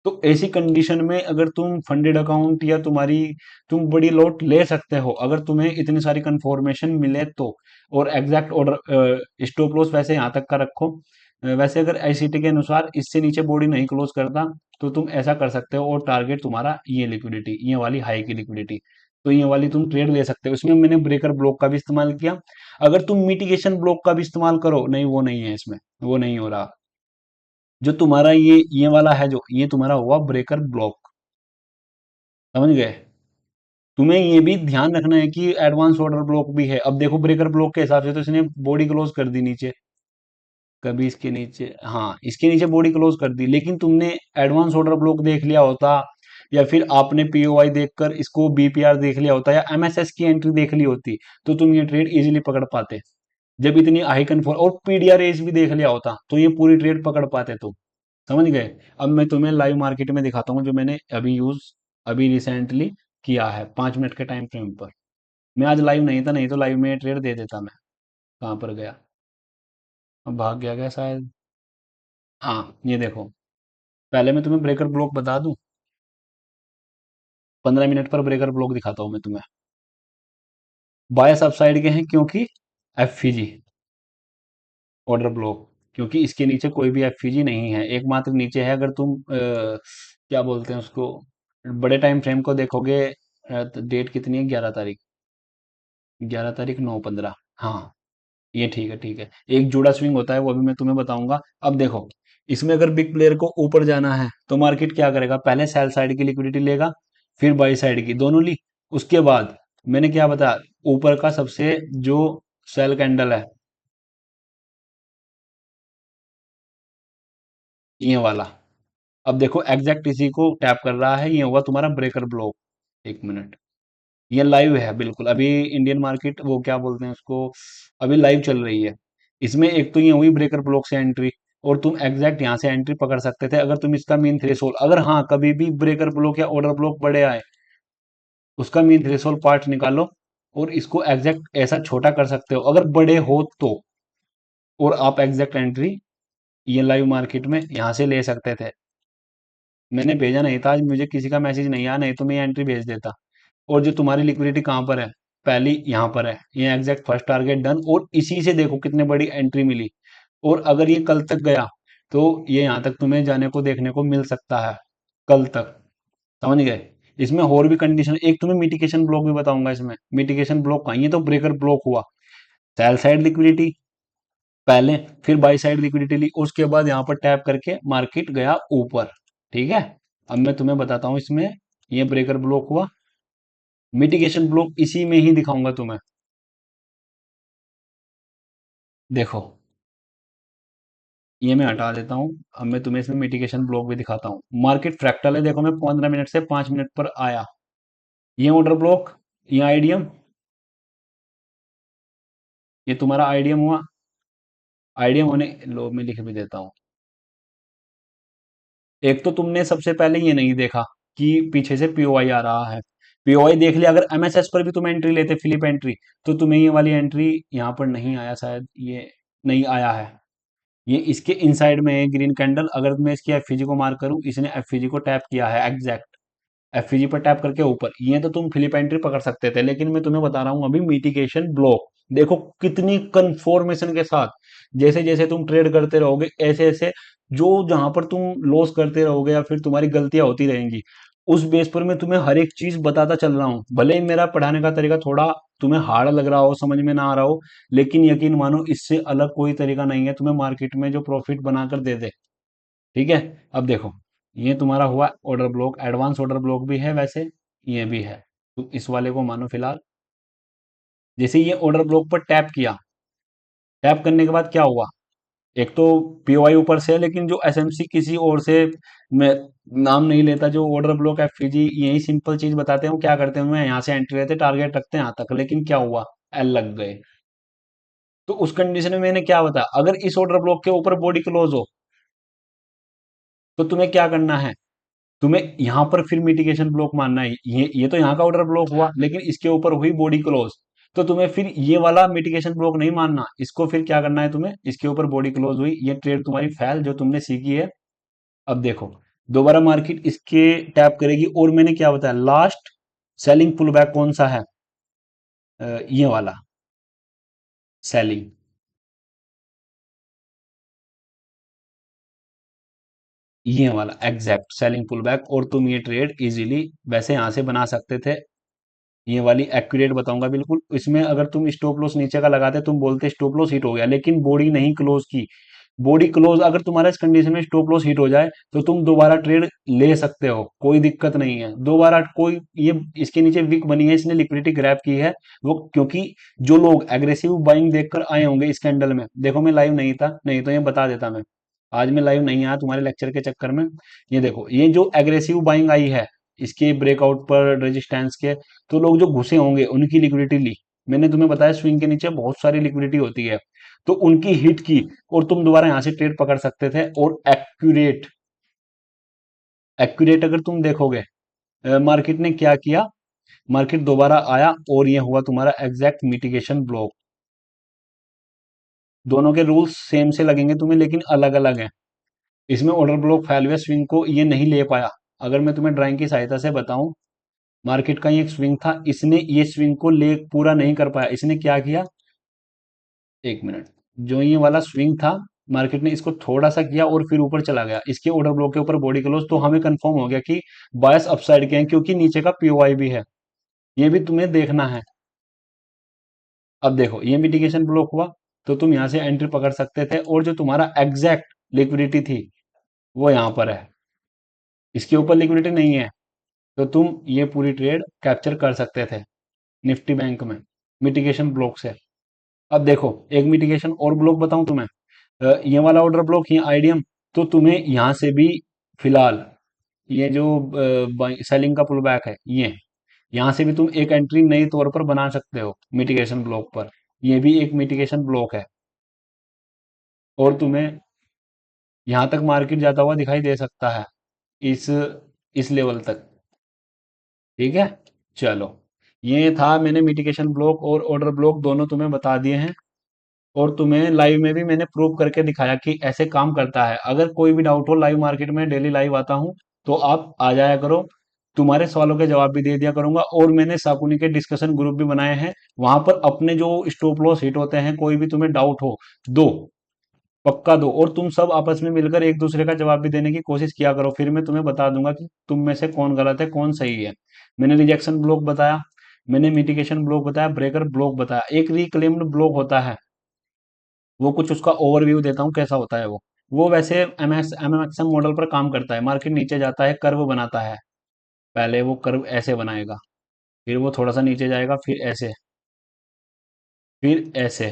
तो ऐसी कंडीशन में अगर तुम फंडेड अकाउंट या तुम्हारी, तुम बड़ी लॉट ले सकते हो अगर तुम्हें इतनी सारी कंफर्मेशन मिले तो। और एग्जैक्ट ऑर्डर स्टॉप लॉस वैसे यहाँ तक का रखो। वैसे अगर आईसीटी के अनुसार इससे नीचे बॉडी नहीं क्लोज करता, तो तुम ऐसा कर सकते हो, और टारगेट तुम्हारा ये लिक्विडिटी, ये वाली हाई की लिक्विडिटी। तो ये वाली तुम ट्रेड ले सकते हो। इसमें मैंने ब्रेकर ब्लॉक का भी इस्तेमाल किया। अगर तुम मिटिगेशन ब्लॉक का भी इस्तेमाल करो, नहीं वो नहीं है इसमें, वो नहीं हो रहा। जो तुम्हारा ये वाला है, जो ये तुम्हारा हुआ ब्रेकर ब्लॉक। समझ गए? तुम्हें ये भी ध्यान रखना है कि एडवांस ऑर्डर ब्लॉक भी है। अब देखो, ब्रेकर ब्लॉक के हिसाब से तो इसने बॉडी क्लोज कर दी नीचे, कभी इसके नीचे, हाँ इसके नीचे बॉडी क्लोज कर दी, लेकिन तुमने एडवांस ऑर्डर ब्लॉक देख लिया होता, या फिर आपने पीओआई देखकर इसको बीपीआर देख लिया होता, या एमएसएस की एंट्री देख ली होती, तो तुम ये ट्रेड इजीली पकड़ पाते। जब इतनी हाई कन्फर्म और पीडीआर एज भी देख लिया होता, तो ये पूरी ट्रेड पकड़ पाते तुम। समझ गए? अब मैं तुम्हें लाइव मार्केट में दिखाता हूँ, जो मैंने अभी रिसेंटली किया है 5 मिनट के टाइम फ्रेम पर। मैं आज लाइव नहीं था, नहीं तो लाइव में ट्रेड दे देता मैं। कहाँ पर गया? अब भाग गया क्या शायद? हाँ, ये देखो, पहले मैं तुम्हें ब्रेकर ब्लॉक बता दूं। 15 मिनट पर ब्रेकर ब्लॉक दिखाता हूँ मैं तुम्हें। बायस अपसाइड के हैं, क्योंकि एफईजी ऑर्डर ब्लॉक, क्योंकि इसके नीचे कोई भी एफईजी नहीं है, एकमात्र नीचे है। अगर तुम क्या बोलते हैं उसको, बड़े टाइम फ्रेम को देखोगे, तो डेट कितनी है, 11 तारीख, 11 तारीख 9/15। हाँ, ये ठीक है, ठीक है। एक जुड़ा स्विंग होता है, वो भी मैं तुम्हें बताऊंगा। अब देखो, इसमें अगर बिग प्लेयर को ऊपर जाना है, तो मार्केट क्या करेगा, पहले सेल साइड की लिक्विडिटी लेगा, फिर बाई साइड की, दोनों ली। उसके बाद मैंने क्या बताया, ऊपर का सबसे जो सेल कैंडल है, ये वाला। अब देखो एग्जैक्ट इसी को टैप कर रहा है, ये हुआ तुम्हारा ब्रेकर ब्लॉक। एक मिनट, ये लाइव है बिल्कुल अभी। इंडियन मार्केट वो क्या बोलते हैं उसको, अभी लाइव चल रही है। इसमें एक तो ये हुई ब्रेकर ब्लॉक से एंट्री, और तुम एग्जैक्ट यहाँ से एंट्री पकड़ सकते थे अगर तुम इसका मीन थ्रेशोल्ड, अगर हाँ कभी भी ब्रेकर ब्लॉक या ऑर्डर ब्लॉक बड़े आए, उसका मीन थ्रेशोल्ड पार्ट निकालो और इसको एग्जैक्ट ऐसा छोटा कर सकते हो अगर बड़े हो तो। और आप एग्जैक्ट एंट्री ये लाइव मार्केट में यहाँ से ले सकते थे। मैंने भेजा नहीं था आज, मुझे किसी का मैसेज नहीं आया, नहीं तो मैं ये एंट्री भेज देता। और जो तुम्हारी लिक्विडिटी कहाँ पर है, पहली यहाँ पर है, ये एग्जैक्ट फर्स्ट टारगेट डन, और इसी से देखो कितने बड़ी एंट्री मिली। और अगर ये कल तक गया तो ये यहाँ तक तुम्हें जाने को देखने को मिल सकता है, कल तक। समझ गए? इसमें और भी कंडीशन, एक तुम्हें मिटिगेशन ब्लॉक भी बताऊंगा। इसमें मिटिगेशन ब्लॉक का ये तो ब्रेकर ब्लॉक हुआ, सेल साइड लिक्विडिटी पहले, फिर बाई साइड लिक्विडिटी ली, उसके बाद यहाँ पर टैप करके मार्केट गया ऊपर। ठीक है, अब मैं तुम्हें बताता हूँ इसमें, ये ब्रेकर ब्लॉक हुआ, मिटिगेशन ब्लॉक इसी में ही दिखाऊंगा तुम्हें। देखो ये मैं हटा देता हूँ, अब मैं तुम्हें इसमें मिटिगेशन ब्लॉक भी दिखाता हूँ। मार्केट फ्रैक्टल है, देखो मैं 15 मिनट से 5 मिनट पर आया, ये ऑर्डर ब्लॉक, ये आईडीएम, ये तुम्हारा आईडीएम हुआ। आईडीएम होने लो, मैं लिख भी देता हूँ। एक तो तुमने सबसे पहले ये नहीं देखा कि पीछे से पीओआई आ रहा है, पीओआई देख लिया। अगर एमएसएस पर भी तुम एंट्री लेते, फिलिप एंट्री, तो तुम्हें ये वाली एंट्री यहाँ पर नहीं आया, शायद ये नहीं आया है। ये इसके इनसाइड में है ग्रीन कैंडल, अगर मैं इसकी एफईजी को मार्क करूं, इसने एफईजी को टैप किया है एग्जैक्ट, एफईजी पर टैप करके ऊपर, ये तो तुम फिलिप एंट्री पकड़ सकते थे, लेकिन मैं तुम्हें बता रहा हूं अभी मिटिगेशन ब्लॉक। देखो कितनी कंफर्मेशन के साथ, जैसे जैसे तुम ट्रेड करते रहोगे ऐसे ऐसे, जो जहां पर तुम लॉस करते रहोगे या फिर तुम्हारी गलतियां होती रहेंगी, उस बेस पर मैं तुम्हें हर एक चीज बताता चल रहा हूँ। भले ही मेरा पढ़ाने का तरीका थोड़ा तुम्हें हार्ड लग रहा हो, समझ में ना आ रहा हो, लेकिन यकीन मानो इससे अलग कोई तरीका नहीं है तुम्हें मार्केट में जो प्रॉफिट बनाकर दे दे। ठीक है, अब देखो ये तुम्हारा हुआ order block, advance order block भी है वैसे, ये भी है। तो इस वाले को मानो फिलहाल, जैसे ये ऑर्डर ब्लॉक पर टैप किया, टैप करने के बाद क्या हुआ, एक तो पीओआई ऊपर से है, लेकिन जो एसएमसी किसी और से, मैं नाम नहीं लेता, जो ऑर्डर ब्लॉक एफपीजी यही सिंपल चीज बताते हैं वो क्या करते हैं, उनमें यहाँ से एंट्री लेते टारगेट रखते हैं यहाँ तक, लेकिन क्या हुआ, एल लग गए। तो उस कंडीशन में मैंने क्या बताया, अगर इस ऑर्डर ब्लॉक के ऊपर बॉडी क्लोज हो तो तुम्हें क्या करना है, तुम्हें यहां पर फिर मिटिगेशन ब्लॉक मानना है। ये तो यहाँ का ऑर्डर ब्लॉक हुआ, लेकिन इसके ऊपर हुई बॉडी क्लोज, तो तुम्हें फिर ये वाला मिटिगेशन ब्लॉक नहीं मानना, इसको फिर क्या करना है तुम्हें, इसके ऊपर बॉडी क्लोज हुई, ये ट्रेड तुम्हारी फेल जो तुमने सीखी है। अब देखो दोबारा मार्केट इसके टैप करेगी, और मैंने क्या बताया, लास्ट सेलिंग पुल बैक कौन सा है, ये वाला सेलिंग, ये वाला एग्जैक्ट सेलिंग पुल बैक, और तुम ये ट्रेड इजीली वैसे यहां से बना सकते थे। ये वाली एक्यूरेट बताऊंगा बिल्कुल, इसमें अगर तुम स्टॉप लॉस नीचे का लगाते तुम बोलते स्टॉप लॉस हिट हो गया, लेकिन बॉडी नहीं क्लोज की। बॉडी क्लोज अगर तुम्हारा इस कंडीशन में स्टॉप लॉस हिट हो जाए तो तुम दोबारा ट्रेड ले सकते हो, कोई दिक्कत नहीं है दोबारा कोई। ये इसके नीचे विक बनी है, इसने लिक्विडिटी ग्रैब की है वो, क्योंकि जो लोग एग्रेसिव बाइंग देखकर आए होंगे इस कैंडल में, देखो मैं लाइव नहीं था, नहीं तो ये बता देता मैं, आज मैं लाइव नहीं आया तुम्हारे लेक्चर के चक्कर में। ये देखो ये जो एग्रेसिव बाइंग आई है इसके ब्रेकआउट पर रेजिस्टेंस के, तो लोग जो घुसे होंगे उनकी लिक्विडिटी ली। मैंने तुम्हें बताया स्विंग के नीचे बहुत सारी लिक्विडिटी होती है, तो उनकी हिट की, और तुम दोबारा यहां से ट्रेड पकड़ सकते थे। और एक्यूरेट, एक्यूरेट अगर तुम देखोगे मार्केट ने क्या किया, मार्केट दोबारा आया और ये हुआ तुम्हारा एग्जैक्ट मिटिगेशन ब्लॉक। दोनों के रूल्स सेम से लगेंगे तुम्हें, लेकिन अलग अलग हैं। इसमें ऑर्डर ब्लॉक फैल हुआ, स्विंग को ये नहीं ले पाया। अगर मैं तुम्हें ड्राइंग की सहायता से बताऊं, मार्केट का ये एक स्विंग था, इसने ये स्विंग को ले पूरा नहीं कर पाया, इसने क्या किया, एक मिनट, जो ये वाला स्विंग था मार्केट ने इसको थोड़ा सा किया और फिर ऊपर चला गया, इसके ऑर्डर ब्लॉक के ऊपर बॉडी क्लोज, तो हमें कंफर्म हो गया कि बायस अपसाइड के हैं, क्योंकि नीचे का पीओआई भी है, ये भी तुम्हें देखना है। अब देखो ये मिटिगेशन ब्लॉक हुआ, तो तुम यहां से एंट्री पकड़ सकते थे, और जो तुम्हारा एग्जैक्ट लिक्विडिटी थी वो यहां पर है, इसके ऊपर लिक्विडिटी नहीं है, तो तुम ये पूरी ट्रेड कैप्चर कर सकते थे निफ्टी बैंक में मिटिगेशन ब्लॉक से। अब देखो एक मिटिगेशन और ब्लॉक बताऊं तुम्हें, ये वाला ऑर्डर ब्लॉक, ये आईडीएम, तो तुम्हें यहाँ से भी फिलहाल ये जो सेलिंग का पुल बैक है, ये यहाँ से भी तुम एक एंट्री नई तौर पर बना सकते हो मिटिगेशन ब्लॉक पर। ये भी एक मिटिगेशन ब्लॉक है, और तुम्हें यहाँ तक मार्केट जाता हुआ दिखाई दे सकता है, इस इस लेवल तक। ठीक है, चलो, ये था, मैंने मिटिगेशन ब्लॉक और ऑर्डर ब्लॉक दोनों तुम्हें बता दिए हैं, और तुम्हें लाइव में भी मैंने प्रूव करके दिखाया कि ऐसे काम करता है। अगर कोई भी डाउट हो, लाइव मार्केट में डेली लाइव आता हूँ, तो आप आ जाया करो, तुम्हारे सवालों के जवाब भी दे दिया करूंगा। और मैंने साकुनी के डिस्कशन ग्रुप भी बनाए हैं, वहां पर अपने जो स्टॉप लॉस हिट होते हैं, कोई भी तुम्हें डाउट हो, दो, पक्का दो, और तुम सब आपस में मिलकर एक दूसरे का जवाब भी देने की कोशिश किया करो, फिर मैं तुम्हें बता दूंगा कि तुम में से कौन गलत है कौन सही है। मैंने रिजेक्शन ब्लॉक बताया, मैंने मिटिगेशन ब्लॉक बताया, ब्रेकर ब्लॉक बताया, एक रिक्लेम्ड ब्लॉक होता है, वो कुछ उसका ओवरव्यू देता हूँ कैसा होता है वो वैसे एमएक्सएम मॉडल पर काम करता है। मार्केट नीचे जाता है, कर्व बनाता है, पहले वो कर्व ऐसे बनाएगा, फिर वो थोड़ा सा नीचे जाएगा, फिर ऐसे, फिर ऐसे,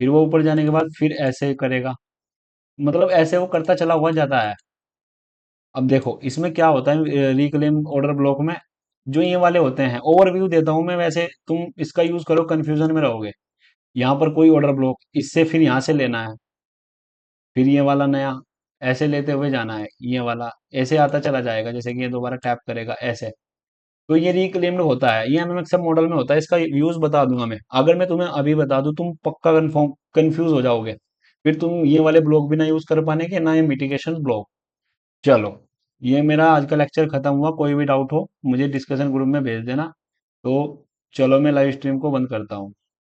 फिर वो ऊपर जाने के बाद फिर ऐसे करेगा, मतलब ऐसे वो करता चला हुआ जाता है। अब देखो इसमें क्या होता है, रिक्लेम ऑर्डर ब्लॉक में जो ये वाले होते हैं, ओवरव्यू देता हूं मैं, वैसे तुम इसका यूज करो, कंफ्यूजन में रहोगे। यहाँ पर कोई ऑर्डर ब्लॉक, इससे फिर यहाँ से लेना है, फिर ये वाला नया, ऐसे लेते हुए जाना है, ये वाला ऐसे आता चला जाएगा, जैसे कि ये दोबारा टैप करेगा ऐसे। तो ये रिक्लेम्ड होता है, ये एमएमएक्सएम मॉडल में होता है, इसका यूज बता दूंगा मैं। अगर मैं तुम्हें अभी बता दूं, तुम पक्का कन्फर्म कंफ्यूज हो जाओगे, फिर तुम ये वाले ब्लॉक भी ना यूज कर पाने के, ना ये मिटिगेशन ब्लॉक। चलो, ये मेरा आज का लेक्चर खत्म हुआ, कोई भी डाउट हो मुझे डिस्कशन ग्रुप में भेज देना। तो चलो, मैं लाइव स्ट्रीम को बंद करता हूँ।